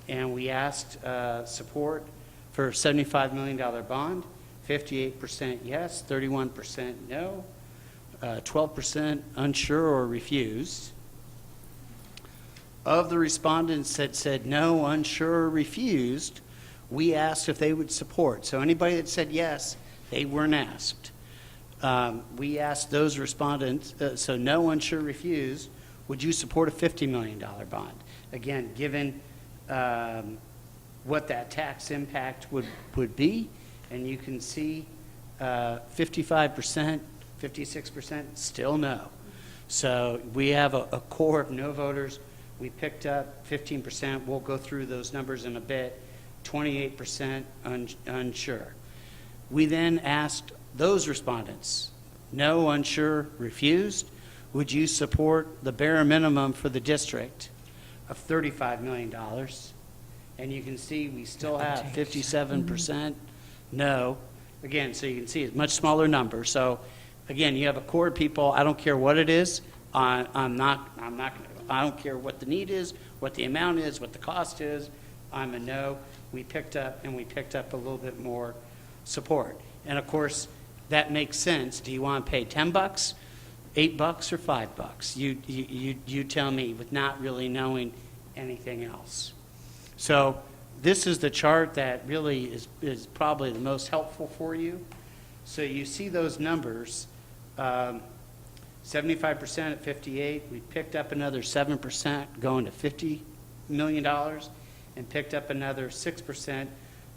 And we asked support for a $75 million bond, 58% yes, 31% no, 12% unsure or refused. Of the respondents that said no, unsure, or refused, we asked if they would support. So anybody that said yes, they weren't asked. We asked those respondents, so no, unsure, refused, would you support a $50 million bond? Again, given what that tax impact would be, and you can see 55%, 56% still no. So we have a core of no voters. We picked up 15%. We'll go through those numbers in a bit. 28% unsure. We then asked those respondents, no, unsure, refused, would you support the bare minimum for the district of $35 million? And you can see we still have 57% no. Again, so you can see it's a much smaller number. So again, you have a core of people, I don't care what it is, I don't care what the need is, what the amount is, what the cost is, I'm a no. We picked up a little bit more support. And of course, that makes sense. Do you want to pay $10, $8, or $5? You tell me, with not really knowing anything else. So this is the chart that really is probably the most helpful for you. So you see those numbers, 75% at 58. We picked up another 7% going to $50 million, and picked up another 6%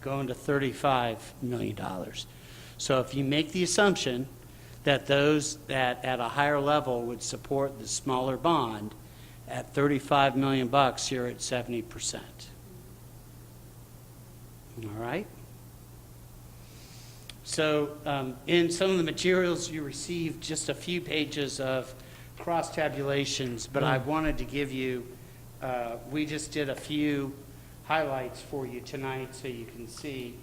going to $35 million. So if you make the assumption that those that at a higher level would support the smaller bond, at $35 million, you're at 70%. All right? So in some of the materials you received just a few pages of cross tabulations, but I wanted to give you, we just did a few highlights for you tonight so you can see.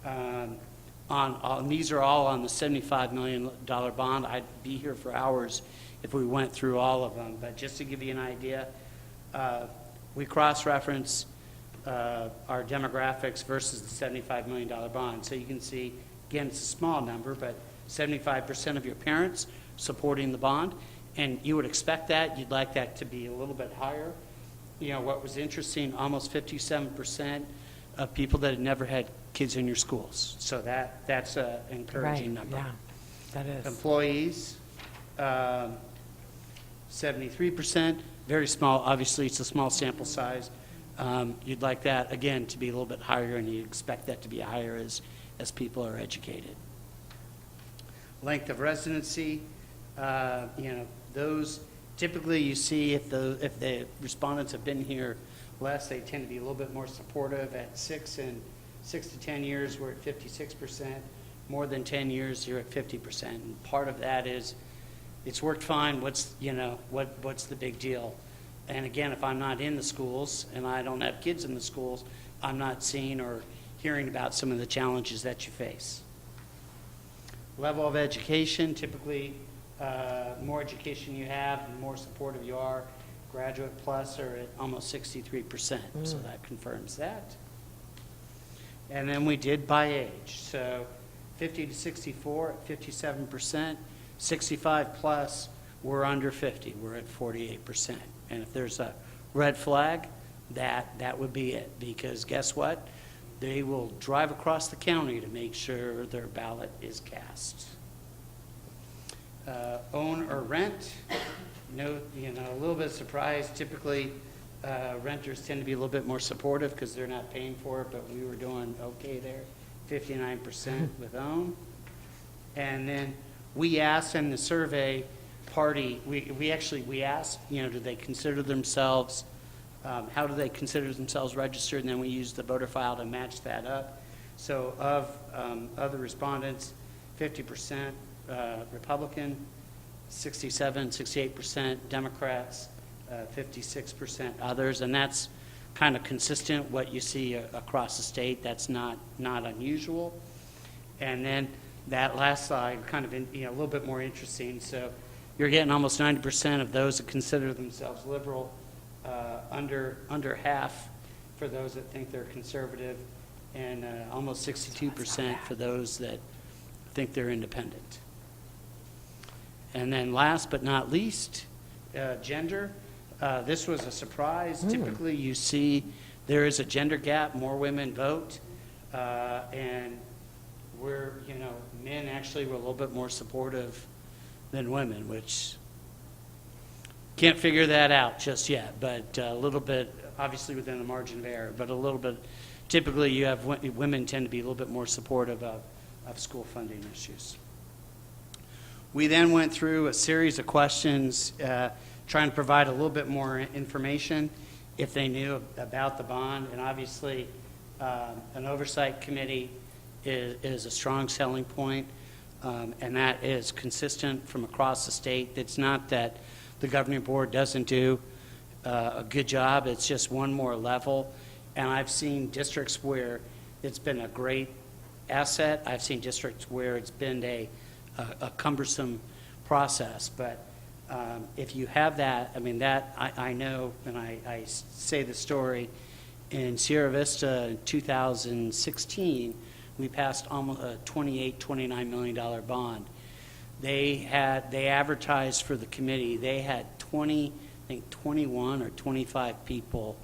These are all on the $75 million bond. I'd be here for hours if we went through all of them, but just to give you an idea, we cross-reference our demographics versus the $75 million bond. So you can see, again, it's a small number, but 75% of your parents supporting the bond, and you would expect that. You'd like that to be a little bit higher. You know, what was interesting, almost 57% of people that had never had kids in your schools. So that's an encouraging number. Yeah, that is. Employees, 73%, very small. Obviously, it's a small sample size. You'd like that, again, to be a little bit higher, and you expect that to be higher as people are educated. Length of residency, those typically you see if the respondents have been here less, they tend to be a little bit more supportive. At 6 to 10 years, we're at 56%. More than 10 years, you're at 50%. And part of that is it's worked fine. What's the big deal? And again, if I'm not in the schools and I don't have kids in the schools, I'm not seeing or hearing about some of the challenges that you face. Level of education, typically more education you have, the more supportive you are. Graduate plus are at almost 63%, so that confirms that. And then we did by age. So 50 to 64 at 57%, 65 plus, we're under 50, we're at 48%. And if there's a red flag, that would be it, because guess what? They will drive across the county to make sure their ballot is cast. Own or rent, a little bit surprised. Typically, renters tend to be a little bit more supportive because they're not paying for it, but we were doing okay there, 59% with own. And then we asked in the survey party, we asked, do they consider themselves, how do they consider themselves registered, and then we used the voter file to match that up. So of other respondents, 50% Republican, 68% Democrats, 56% others, and that's kind of consistent what you see across the state. That's not unusual. And then that last slide, kind of a little bit more interesting. So you're getting almost 90% of those that consider themselves liberal, under half for those that think they're conservative, and almost 62% for those that think they're independent. And then last but not least, gender. This was a surprise. Typically you see there is a gender gap, more women vote, and we're, men actually were a little bit more supportive than women, which can't figure that out just yet, but a little bit, obviously within the margin of error, but a little bit, typically you have women tend to be a little bit more supportive of school funding issues. We then went through a series of questions trying to provide a little bit more information if they knew about the bond, and obviously an oversight committee is a strong selling point, and that is consistent from across the state. It's not that the governing board doesn't do a good job, it's just one more level, and I've seen districts where it's been a great asset. I've seen districts where it's been a cumbersome process, but if you have that, I know, and I say the story, in Sierra Vista in 2016, we passed almost a $29 million bond. They advertised for the committee. They had 21 or 25 people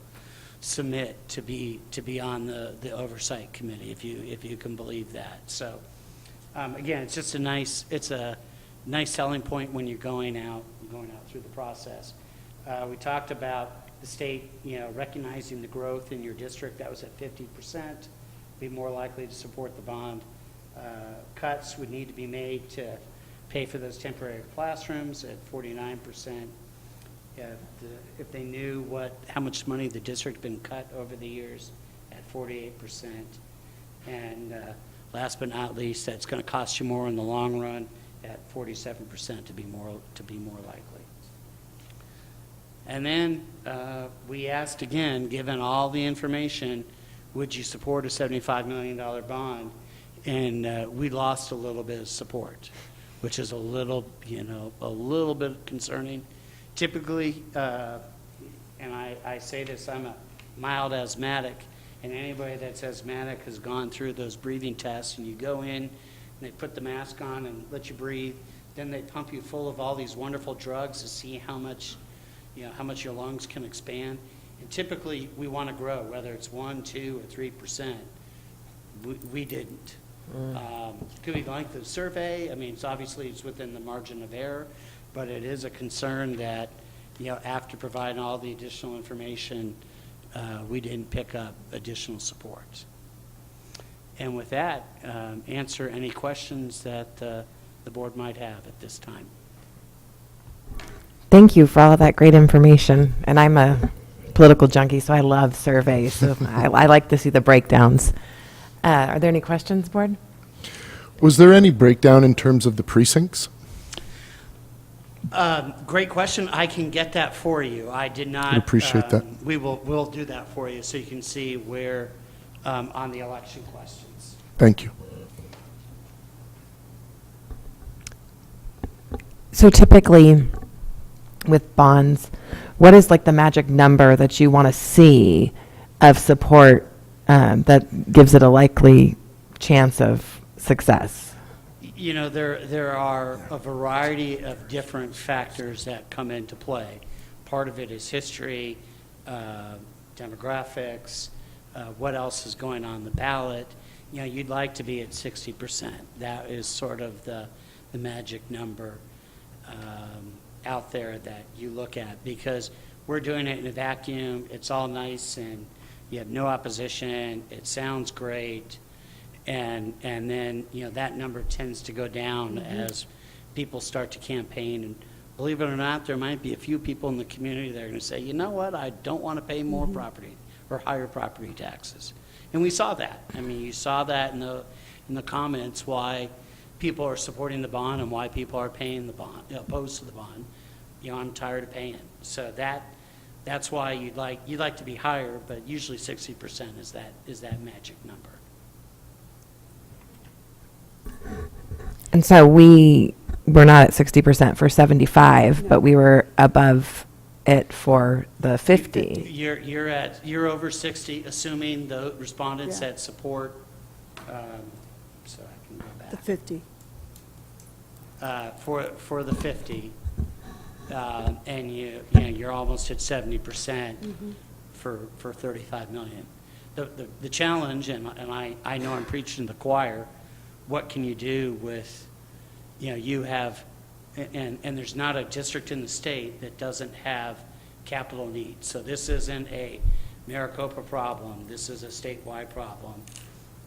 submit to be on the oversight committee, if you can believe that. So again, it's just a nice selling point when you're going out through the process. We talked about the state, recognizing the growth in your district. That was at 50%. Be more likely to support the bond. Cuts would need to be made to pay for those temporary classrooms at 49%. If they knew how much money the district had been cut over the years, at 48%. And last but not least, that's going to cost you more in the long run at 47% to be more likely. And then we asked again, given all the information, would you support a $75 million bond? And we lost a little bit of support, which is a little bit concerning. Typically, and I say this, I'm a mild asthmatic, and anybody that's asthmatic has gone through those breathing tests, and you go in, and they put the mask on and let you breathe, then they pump you full of all these wonderful drugs to see how much your lungs can expand. And typically, we want to grow, whether it's 1, 2, or 3%. We didn't. Could we like the survey? I mean, it's within the margin of error, but it is a concern that, after providing all the additional information, we didn't pick up additional support. And with that, answer any questions that the board might have at this time. Thank you for all of that great information. And I'm a political junkie, so I love surveys. So I like to see the breakdowns. Are there any questions, board? Was there any breakdown in terms of the precincts? Great question. I can get that for you. I did not. I appreciate that. We'll do that for you so you can see where on the election questions. Thank you. So typically with bonds, what is like the magic number that you want to see of support that gives it a likely chance of success? There are a variety of different factors that come into play. Part of it is history, demographics, what else is going on the ballot. You'd like to be at 60%. That is sort of the magic number out there that you look at, because we're doing it in a vacuum. It's all nice and you have no opposition. It sounds great. And then, that number tends to go down as people start to campaign. And believe it or not, there might be a few people in the community that are going to say, you know what, I don't want to pay more property or higher property taxes. And we saw that. I mean, you saw that in the comments, why people are supporting the bond and why people are paying the bond, opposed to the bond. I'm tired of paying. So that's why you'd like to be higher, but usually 60% is that magic number. And so we were not at 60% for 75, but we were above it for the 50. You're over 60, assuming the respondents Yeah. that support. So I can go back. The 50. For the 50, and you're almost at 70% for 35 million. The challenge, and I know I'm preaching to the choir. What can you do with, you have, and there's not a district in the state that doesn't have capital needs. So this isn't a Maricopa problem. This is a statewide problem.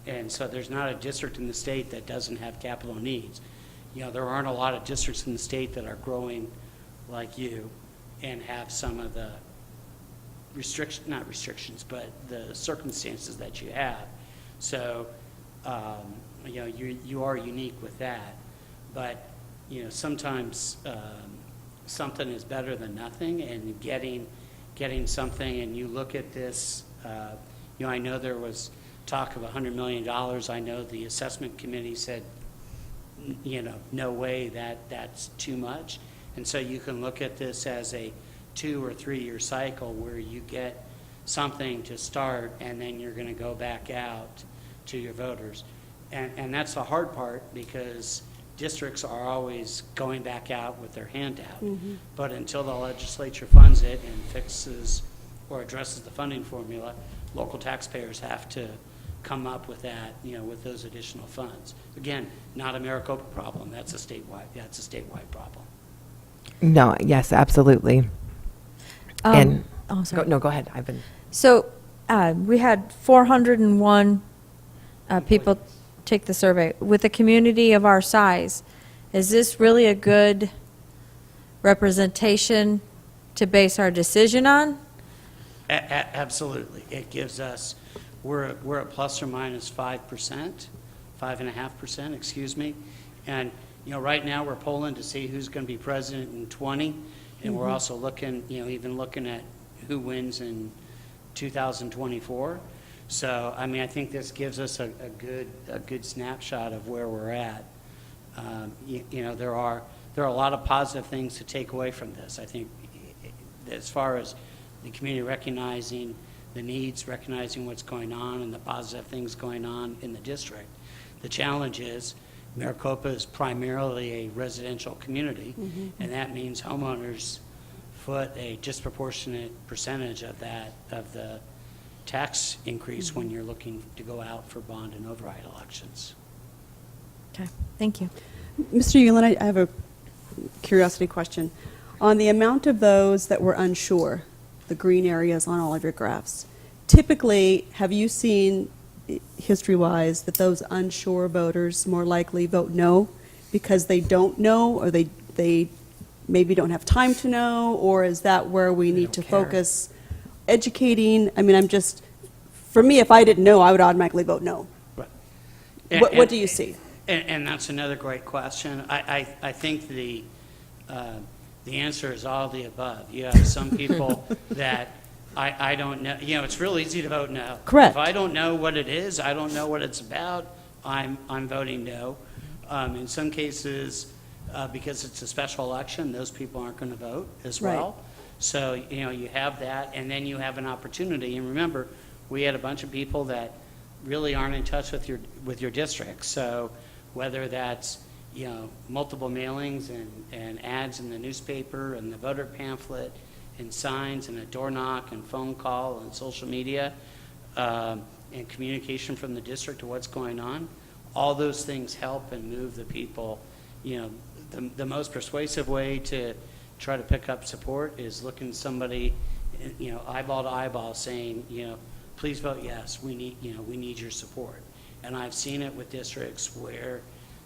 And so there's not a district in the state that doesn't have capital needs. There aren't a lot of districts in the state that are growing like you and have some of the not restrictions, but the circumstances that you have. So, you are unique with that. But, sometimes something is better than nothing, and getting something, and you look at this, I know there was talk of $100 million. I know the assessment committee said, no way, that's too much. And so you can look at this as a 2 or 3 year cycle where you get something to start, and then you're going to go back out to your voters. And that's the hard part, because districts are always going back out with their hand out. But until the legislature funds it and fixes or addresses the funding formula, local taxpayers have to come up with that, with those additional funds. Again, not a Maricopa problem. That's a statewide problem. No, yes, absolutely. And Oh, sorry. go ahead. So we had 401 people take the survey. With a community of our size, is this really a good representation to base our decision on? Absolutely. It gives us, we're at plus or minus 5%, 5.5%, excuse me. And, right now we're polling to see who's going to be president in 20. And we're also looking, even looking at who wins in 2024. So, I think this gives us a good snapshot of where we're at. There are a lot of positive things to take away from this. I think as far as the community recognizing the needs, recognizing what's going on and the positive things going on in the district. The challenge is Maricopa is primarily a residential community, and that means homeowners foot a disproportionate percentage of that, of the tax increase when you're looking to go out for bond and override elections. Okay, thank you. Mr. Yulin, I have a curiosity question. On the amount of those that were unsure, the green areas on all of your graphs, typically, have you seen, history-wise, that those unsure voters more likely vote no because they don't know, or they maybe don't have time to know, or is that where we need to focus educating? I mean, I'm just, for me, if I didn't know, I would automatically vote no. Right. What do you see? And that's another great question. I think the answer is all the above. You have some people that I don't know. You know, it's real easy to vote no. Correct. If I don't know what it is, I don't know what it's about, I'm voting no. In some cases, because it's a special election, those people aren't going to vote as Right. well. So, you know, you have that, and then you have an opportunity. And remember, we had a bunch of people that really aren't in touch with your district. So whether that's, you know, multiple mailings and ads in the newspaper and the voter pamphlet and signs and a door knock and phone call and social media and communication from the district to what's going on, all those things help and move the people. You know, the most persuasive way to try to pick up support is looking somebody, you know, eyeball to eyeball, saying, you know, please vote yes. We need your support. And I've seen it with districts where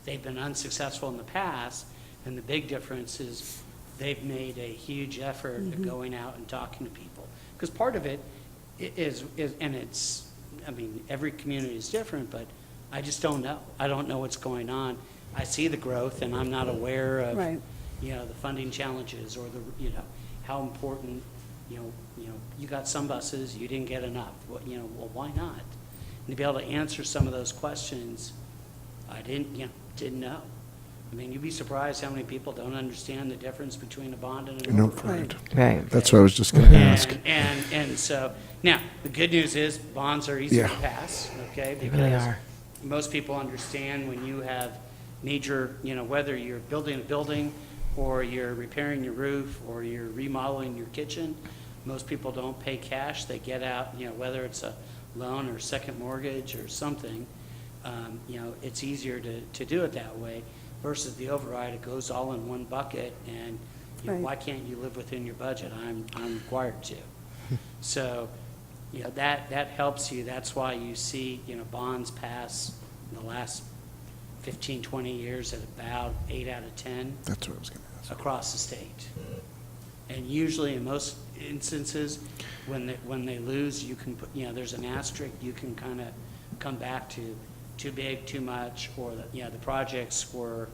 they've been unsuccessful in the past, and the big difference is they've made a huge effort of going out and talking to people. Because part of it is, and it's, I mean, every community is different, but I just don't know. I don't know what's going on. I see the growth, and I'm not aware of, Right. you know, the funding challenges or the, you know, how important, you know, you got some buses, you didn't get enough. Well, you know, well, why not? And to be able to answer some of those questions, I didn't know. I mean, you'd be surprised how many people don't understand the difference between a bond and an No, override. correct. Right. That's what I was just going to ask. And so, now, the good news is bonds are easy to Yeah. pass, okay? They really Because are. most people understand when you have major, you know, whether you're building a building or you're repairing your roof or you're remodeling your kitchen, most people don't pay cash. They get out, you know, whether it's a loan or second mortgage or something, you know, it's easier to do it that way versus the override. It goes all in one bucket, and you know, Right. why can't you live within your budget? I'm required to. So, you know, that helps you. That's why you see, you know, bonds pass in the last 15, 20 years at about 8 out of 10 That's what I was going to ask. across the state. And usually, in most instances, when they lose, you can put, you know, there's an asterisk. You can kind of come back to too big, too much, or the projects were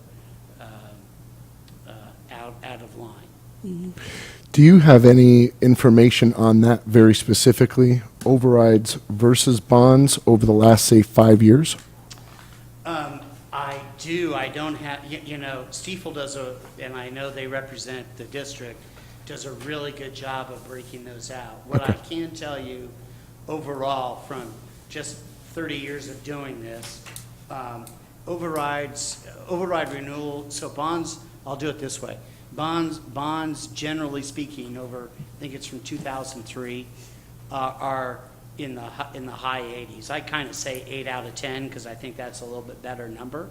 out of line. Do you have any information on that very specifically, overrides versus bonds over the last, say, 5 years? I do. I don't have, you know, Stiefel does and I know they represent the district, does a really good job of breaking those out. What I can tell you overall from just 30 years of doing this, override renewal, so bonds, I'll do it this way. Bonds, generally speaking, over, I think it's from 2003, are in the high 80s. I kind of say 8 out of 10 because I think that's a little bit better number.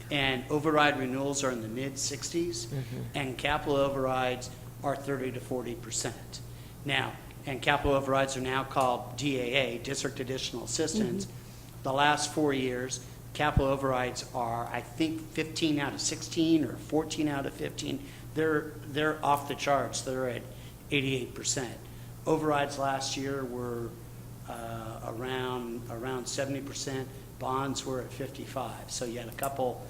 And override renewals are in the mid 60s, and capital overrides are 30 to 40%. Now, and capital overrides are now called DAA, District Additional Assistance. The last 4 years, capital overrides are, I think, 15 out of 16 or 14 out of 15. They're off the charts. They're at 88%. Overrides last year were around 70%. Bonds were at 55. So you had a couple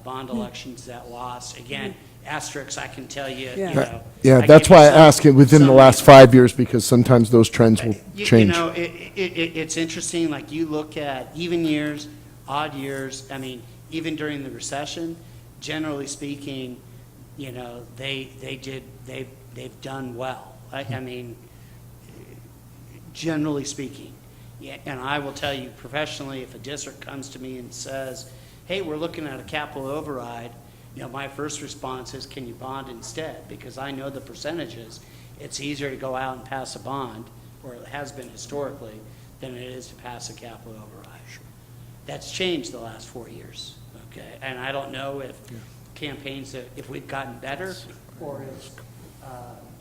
bond elections that lost. Again, asterisks, I can tell you, Yeah. you know. Yeah, I that's give you why I some- ask it within the some- last 5 years, because sometimes those trends will You change. know, it's interesting, like you look at even years, odd years, I mean, even during the recession, generally speaking, you know, they've done well. I mean, generally speaking. Yeah, and I will tell you professionally, if a district comes to me and says, hey, we're looking at a capital override, my first response is, can you bond instead? Because I know the percentages. It's easier to go out and pass a bond, or it has been historically, than it is to pass a capital override. That's changed the last 4 years, okay? And I don't know if campaigns, if we've gotten better, or if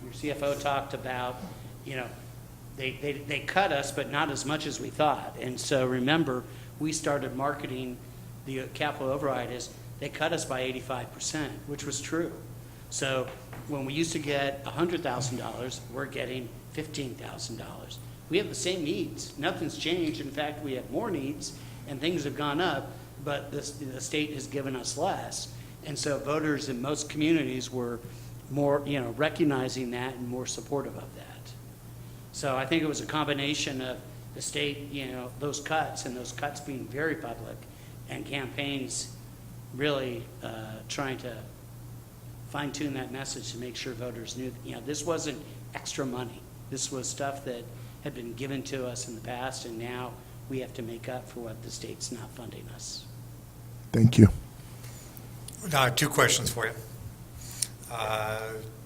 your CFO talked about, they cut us, but not as much as we thought. And so remember, we started marketing the capital override as they cut us by 85%, which was true. So when we used to get $100,000, we're getting $15,000. We have the same needs. Nothing's changed. In fact, we have more needs, and things have gone up, but the state has given us less. And so voters in most communities were more, recognizing that and more supportive of that. So I think it was a combination of the state, those cuts, and those cuts being very public, and campaigns really trying to fine-tune that message to make sure voters knew, this wasn't extra money. This was stuff that had been given to us in the past, and now we have to make up for what the state's not funding us. Thank you. 2 questions for you.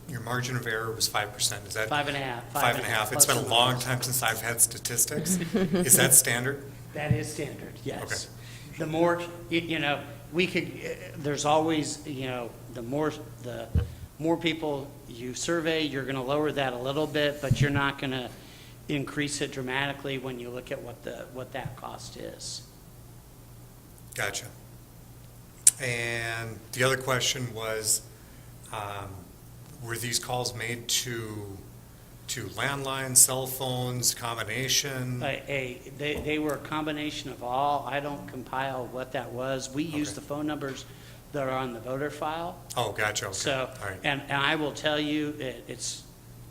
Your margin of error was 5%. Is that 5.5. 5.5? It's been a long time since I've had statistics. Is that standard? That is standard, yes. Okay. The more, we could, there's always, the more people you survey, you're going to lower that a little bit, but you're not going to increase it dramatically when you look at what that cost is. Gotcha. And the other question was, were these calls made to landlines, cell phones, combination? They were a combination of all. I don't compile what that was. We use the phone numbers that are on the voter file. Oh, gotcha. Okay. So, all right. and I will tell you, it's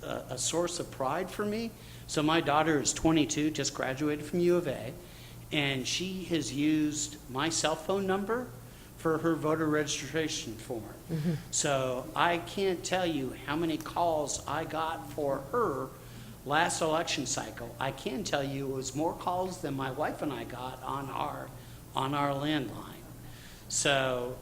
a source of pride for me. So my daughter is 22, just graduated from U of A, and she has used my cell phone number for her voter registration form. Mm-hmm. So I can't tell you how many calls I got for her last election cycle. I can tell you it was more calls than my wife and I got on our landline. So,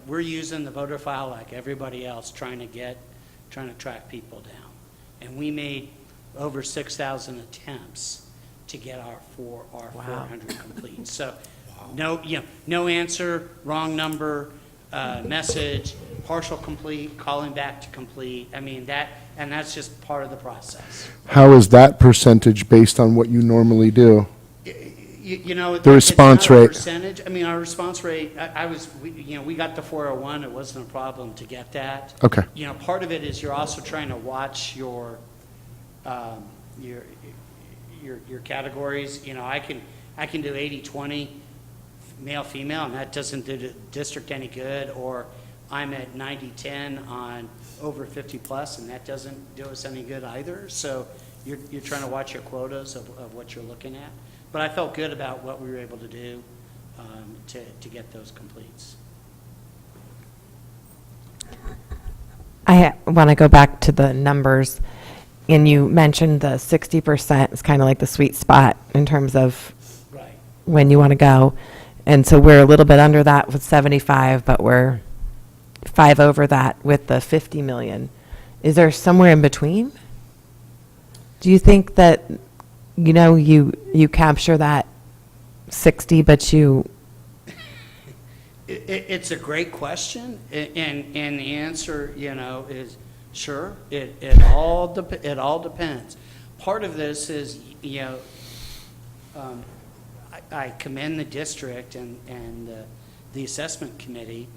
we're using the voter file like everybody else, trying to track people down. And we made over 6,000 attempts to get our 400 complete. So, no answer, wrong number, message, partial complete, calling back to complete. I mean, that's just part of the process. How is that percentage based on what you normally do? The response it's not a rate. percentage. I mean, our response rate, we got the 401. It wasn't a problem to get that. Okay. Part of it is you're also trying to watch your categories. I can do 80-20 male female, and that doesn't do the district any good. Or I'm at 90-10 on over 50 plus, and that doesn't do us any good either. So you're trying to watch your quotas of what you're looking at. But I felt good about what we were able to do to get those completes. I want to go back to the numbers, and you mentioned the 60% is kind of like the sweet spot in terms of Right. when you want to go. And so we're a little bit under that with 75, but we're 5 over that with the 50 million. Is there somewhere in between? Do you think that, you capture that 60, but you... It's a great question, and the answer, is sure. It all depends. Part of this is, I commend the district and the assessment committee.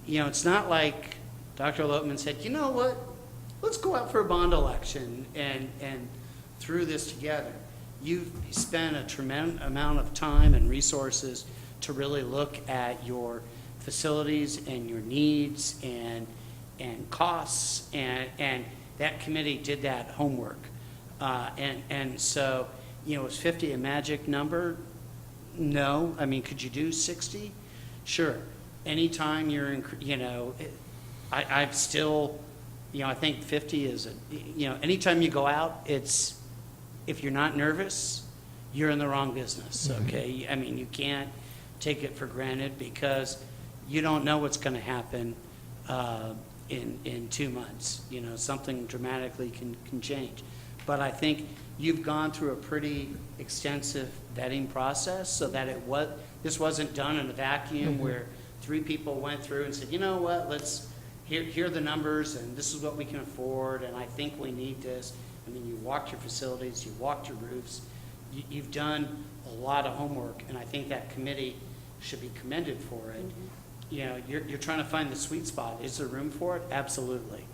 It's not like Dr. Lopeman said, you know what, let's go out for a bond election and threw this together. You've spent a tremendous amount of time and resources to really look at your facilities and your needs and costs, and that committee did that homework. And so, is 50 a magic number? No. I mean, could you do 60? Sure. Anytime you're in, I've still, I think 50 is anytime you go out, it's if you're not nervous, you're in the wrong business, okay? I mean, you can't take it for granted because you don't know what's going to happen in 2 months. You know, something dramatically can change. But I think you've gone through a pretty extensive vetting process so that this wasn't done in a vacuum where 3 people went through and said, you know what, here are the numbers and this is what we can afford and I think we need this. I mean, you walked your facilities, you walked your roofs, you've done a lot of homework, and I think that committee should be commended for it. You know, you're trying to find the sweet spot. Is there room for it? Absolutely.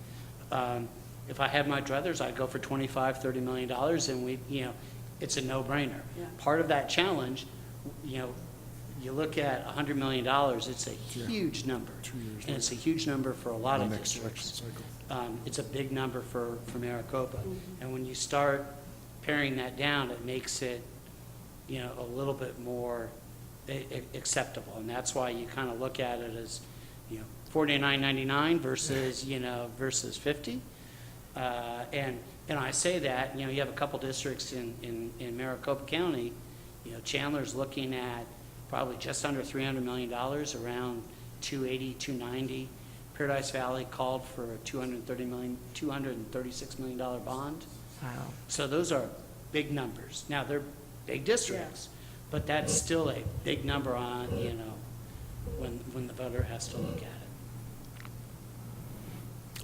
If I had my druthers, I'd go for $25, $30 million, and it's a no-brainer. Yeah. Part of that challenge, you know, you look at $100 million, it's a huge number. And it's a huge number for a lot of districts. It's a big number for Maricopa. And when you start paring that down, it makes it, you know, a little bit more acceptable. And that's why you kind of look at it as, you know, $49.99 versus, you know, versus 50. And I say that, you know, you have a couple districts in Maricopa County, you know, Chandler's looking at probably just under $300 million, around 280, 290. Paradise Valley called for a $236 million bond. Wow. So those are big numbers. Now, they're big districts, but that's still a big number on, you know, when the voter has to look at it.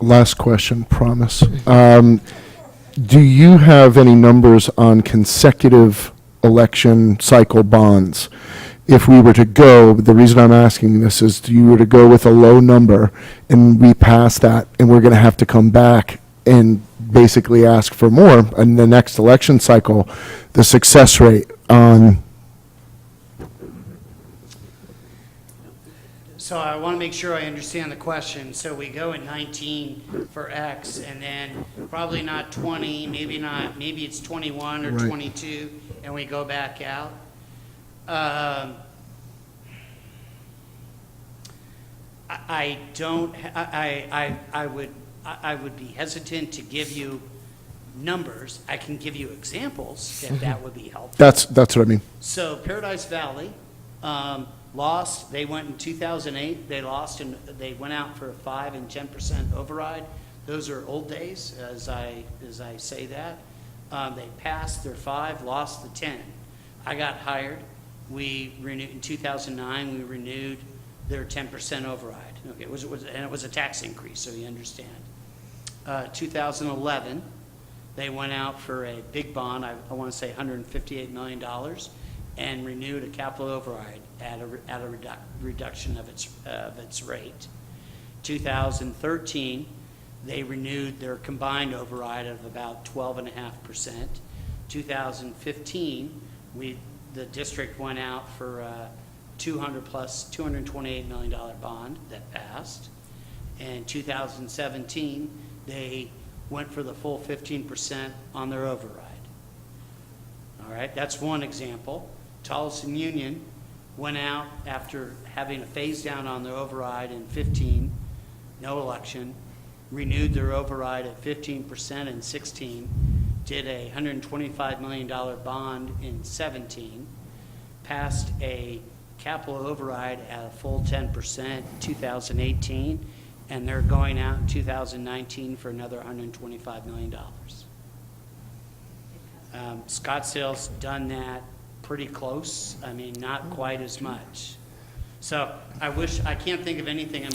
Last question, promise. Do you have any numbers on consecutive election cycle bonds? If we were to go, the reason I'm asking this is you were to go with a low number and we pass that and we're going to have to come back and basically ask for more in the next election cycle, the success rate on. So I want to make sure I understand the question. So we go in 19 for X, and then probably not 20, maybe it's 21 or Right. 22, and we go back out. I would be hesitant to give you numbers. I can give you examples if that would be helpful. That's what I mean. So Paradise Valley lost. They went in 2008. They lost and they went out for a 5 and 10% override. Those are old days, as I say that. They passed their 5, lost the 10. I got hired. We renewed in 2009. We renewed their 10% override. Okay, and it was a tax increase, so you understand. 2011, they went out for a big bond. I want to say $158 million, and renewed a capital override at a reduction of its rate. 2013, they renewed their combined override of about 12.5%. 2015, the district went out for a $228 million bond that passed. And 2017, they went for the full 15% on their override. All right, that's one example. Tolleson Union went out after having a phase down on their override in 15, no election, renewed their override at 15% in 16, did a $125 million bond in 17, passed a capital override at a full 10% in 2018, and they're going out in 2019 for another $125 million. Scottsdale's done that pretty close. I mean, not quite as much. So I can't think of anything.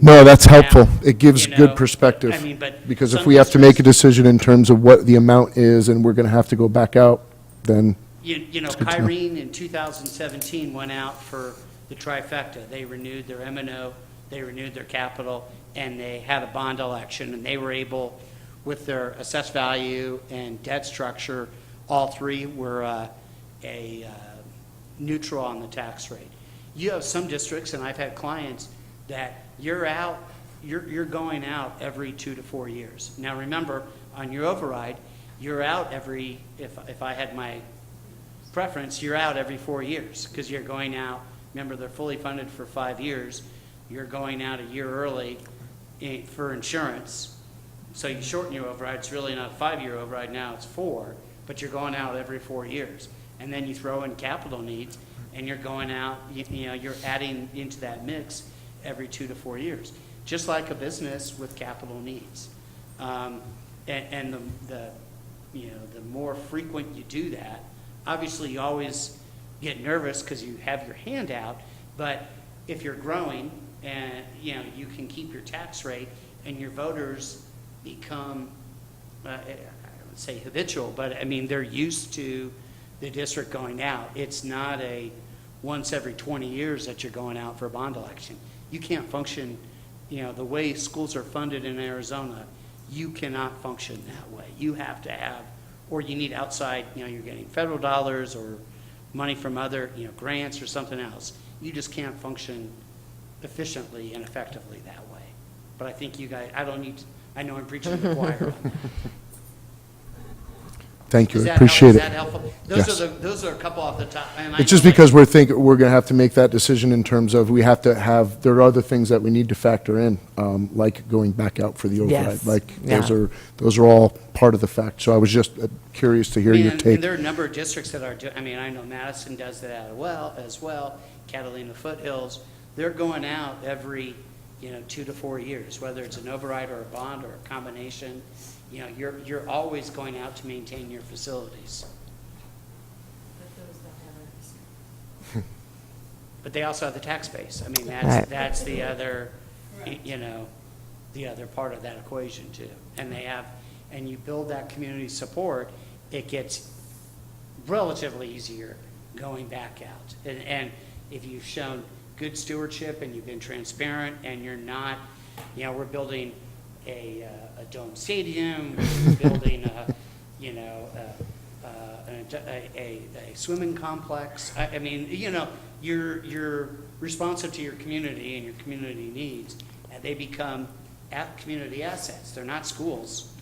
No, that's helpful. It gives you know, good perspective. I mean, but Because if some we have to make a districts- decision in terms of what the amount is and we're going to have to go back out, then You know, good to know. Kyrene in 2017 went out for the trifecta. They renewed their M&O, they renewed their capital, and they had a bond election, and they were able, with their assessed value and debt structure, all three were neutral on the tax rate. You have some districts, and I've had clients, that you're going out every 2 to 4 years. Now remember, on your override, you're out if I had my preference, you're out every 4 years, because you're going out, remember, they're fully funded for 5 years, you're going out a year early for insurance, so you shorten your override. It's really not a 5-year override, now it's 4, but you're going out every 4 years. And then you throw in capital needs, and you're going out, you're adding into that mix every 2 to 4 years, just like a business with capital needs. And the more frequent you do that, obviously you always get nervous because you have your hand out, but if you're growing and you can keep your tax rate and your voters become, I would say habitual, but I mean they're used to the district going out. It's not a once every 20 years that you're going out for a bond election. You can't function, the way schools are funded in Arizona, you cannot function that way. You have to have, or you need outside, you're getting federal dollars or money from other, grants or something else. You just can't function efficiently and effectively that way. But I think you guys, I know I'm preaching to the choir on that. Thank you, Is I that appreciate Is it. that helpful? Yes. Those are a couple off the top. And I It's just know because we're going to have to make that decision in terms of there are other things that we need to factor in, like going back out for the override. Yes. Like, Yeah. those are all part of the fact. So I was just curious to hear your And take. there are a number of districts that are doing, I know Madison does that as well, Catalina Foothills. They're going out every, 2 to 4 years, whether it's an override or a bond or a combination. You're always going out to maintain your facilities. But they also have the tax base. I mean, Right. that's the other, the other part of that equation too. And you build that community support, it gets relatively easier going back out. And if you've shown good stewardship and you've been transparent and you're not, we're building a dome stadium, we're building a swimming complex. I mean, you're responsive to your community and your community needs, and they become community assets. They're not schools.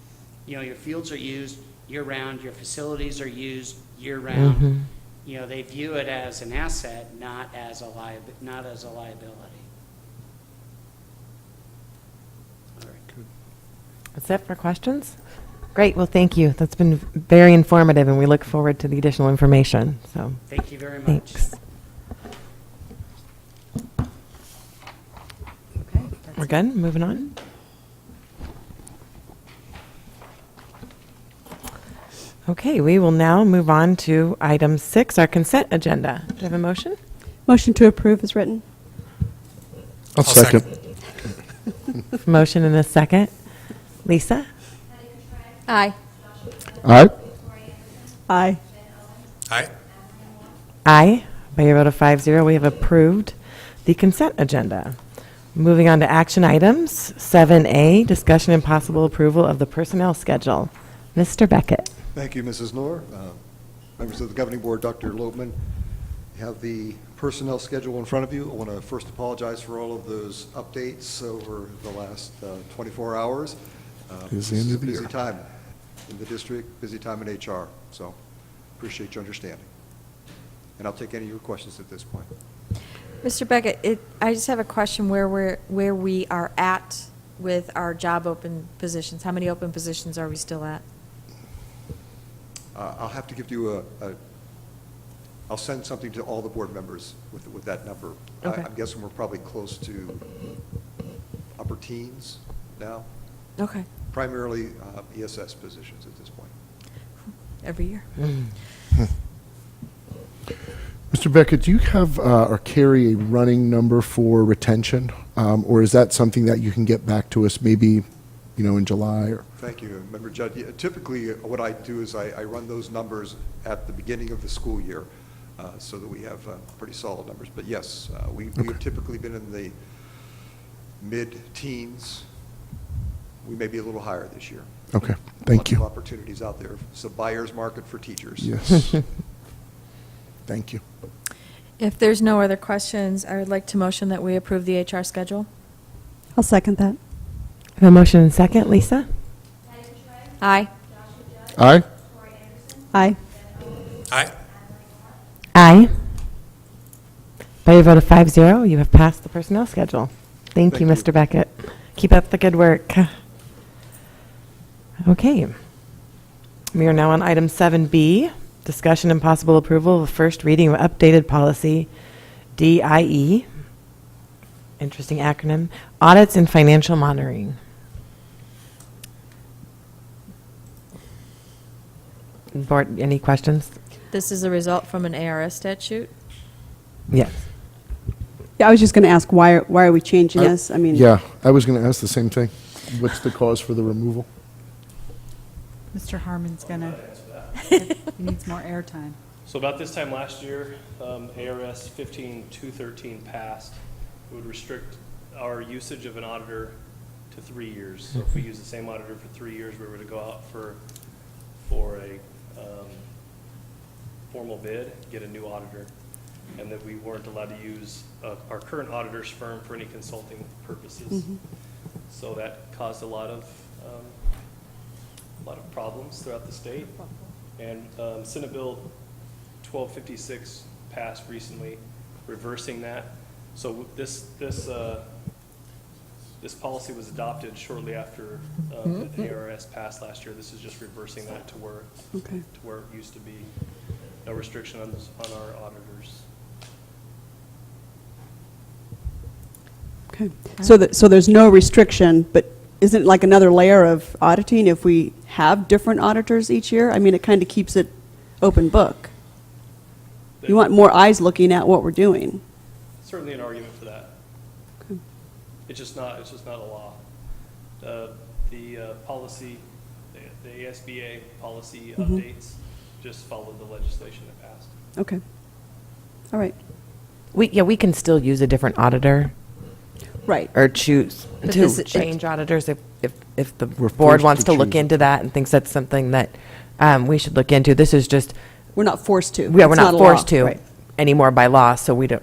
Your fields are used year-round, your facilities are used year-round. They view it as an asset, not as a liability. All right. That's it for questions? Great, well, thank you. That's been very informative, and we look forward to the additional information, so, Thank you very much. thanks. We're good, moving on? Okay, we will now move on to item 6, our consent agenda. Do you have a motion? Motion to approve is written. I'll second. Motion and a second. Lisa? Aye. Aye? Aye. Aye. Aye. By your vote of 5-0, we have approved the consent agenda. Moving on to action items, 7A, discussion and possible approval of the personnel schedule. Mr. Beckett. Thank you, Mrs. Knorr. Members of the Governing Board, Dr. Lopeman, you have the personnel schedule in front of you. I want to first apologize for all of those updates over the last 24 hours. It's the end of the year. Busy time in the district, busy time in HR, so appreciate your understanding. And I'll take any of your questions at this point. Mr. Beckett, I just have a question where we are at with our job open positions. How many open positions are we still at? I'll have to give you I'll send something to all the board members with that number. Okay. I'm guessing we're probably close to upper teens now, Okay, primarily ESS positions at this point. every year. Mr. Beckett, do you have or carry a running number for retention? Or is that something that you can get back to us maybe, in July? Or? Thank you, Member Judd. Yeah, typically, what I do is I run those numbers at the beginning of the school year so that we have pretty solid numbers. But yes, we have typically been in the mid-teens. We may be a little higher this year. Okay, thank Lots you. of opportunities out there. It's a buyer's market for teachers. Yes. Thank you. If there's no other questions, I would like to motion that we approve the HR schedule. I'll second that. I have a motion and a second. Lisa? Aye. Aye? Aye. Aye. Aye. By your vote of 5-0, you have passed the personnel schedule. Thank you, Thank you. Mr. Beckett. Keep up the good work. Okay. We are now on item 7B, discussion and possible approval of first reading of updated policy DIE, interesting acronym, audits and financial monitoring. Board, any questions? This is a result from an ARS statute. Yes. Yeah, I was just going to ask, why are we changing this? I mean, Yeah, I was going to ask the same thing. What's the cause for the removal? Mr. Harmon's gonna, he needs more airtime. So about this time last year, ARS 15213 passed. It would restrict our usage of an auditor to 3 years. So if we use the same auditor for 3 years, we were to go out for a formal bid, get a new auditor, and that we weren't allowed to use our current auditor's firm for any consulting purposes. So that caused a lot of problems throughout the state. And Senate Bill 1256 passed recently, reversing that. So this policy was adopted shortly after the ARS passed last year. This is just reversing that to where it used to be. No restriction on our auditors. okay. So there's no restriction, but isn't it like another layer of auditing if we have different auditors each year? I mean, it kind of keeps it open book. You want more eyes looking at what we're doing. Certainly an argument for that. Okay. It's just not a law. The policy, the ASBA policy updates just followed the legislation that passed. Okay. All right. We can still use a different auditor Right. or choose But to this- change auditors if the We're board forced wants to to look choose. into that and thinks that's something that we should look into. This is just, We're not forced to. we're It's not a forced law. to Right. anymore by law, so we don't,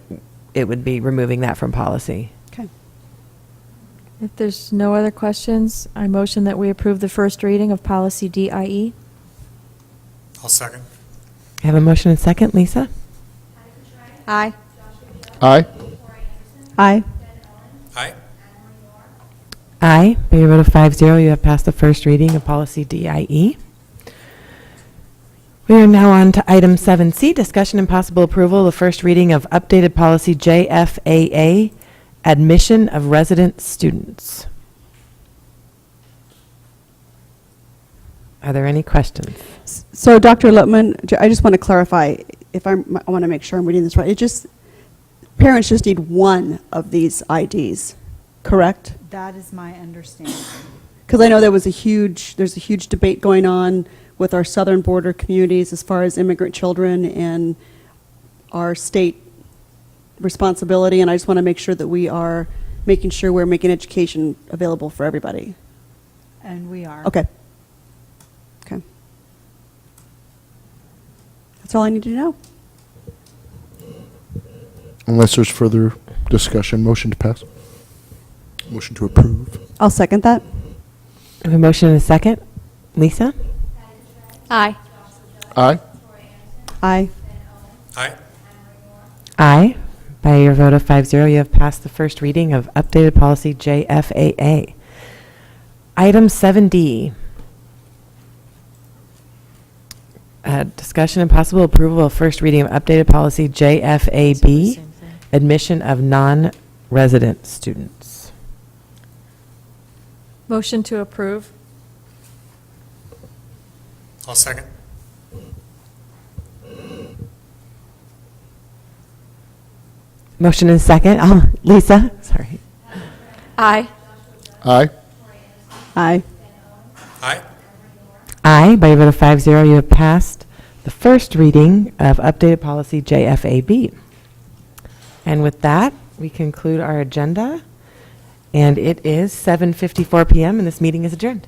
it would be removing that from policy. Okay. If there's no other questions, I motion that we approve the first reading of policy DIE. I'll second. I have a motion and second. Lisa? Aye. Aye. Aye. Aye. Aye. By your vote of 5-0, you have passed the first reading of policy DIE. We are now on to item 7C, discussion and possible approval of the first reading of updated policy JFAA, admission of resident students. Are there any questions? So, Dr. Lipman, I just want to clarify, I want to make sure I'm reading this right. Parents just need one of these IDs, correct? That is my understanding. Because I know there's a huge debate going on with our southern border communities as far as immigrant children and our state responsibility, and I just want to make sure that we are making sure we're making education available for everybody. And we are. Okay. Okay. That's all I need to know. Unless there's further discussion, motion to pass. Motion to approve. I'll second that. I have a motion and a second. Lisa? Aye. Aye. Aye. Aye. Aye. By your vote of 5-0, you have passed the first reading of updated policy JFAA. Item 7D. Discussion and possible approval of first reading of updated policy JFAB, admission of non-resident students. Motion to approve. I'll second. Motion and second. Lisa? Sorry. Aye. Aye. Aye. Aye. Aye. By your vote of 5-0, you have passed the first reading of updated policy JFAB. And with that, we conclude our agenda. And it is 7:54 p.m. and this meeting is adjourned.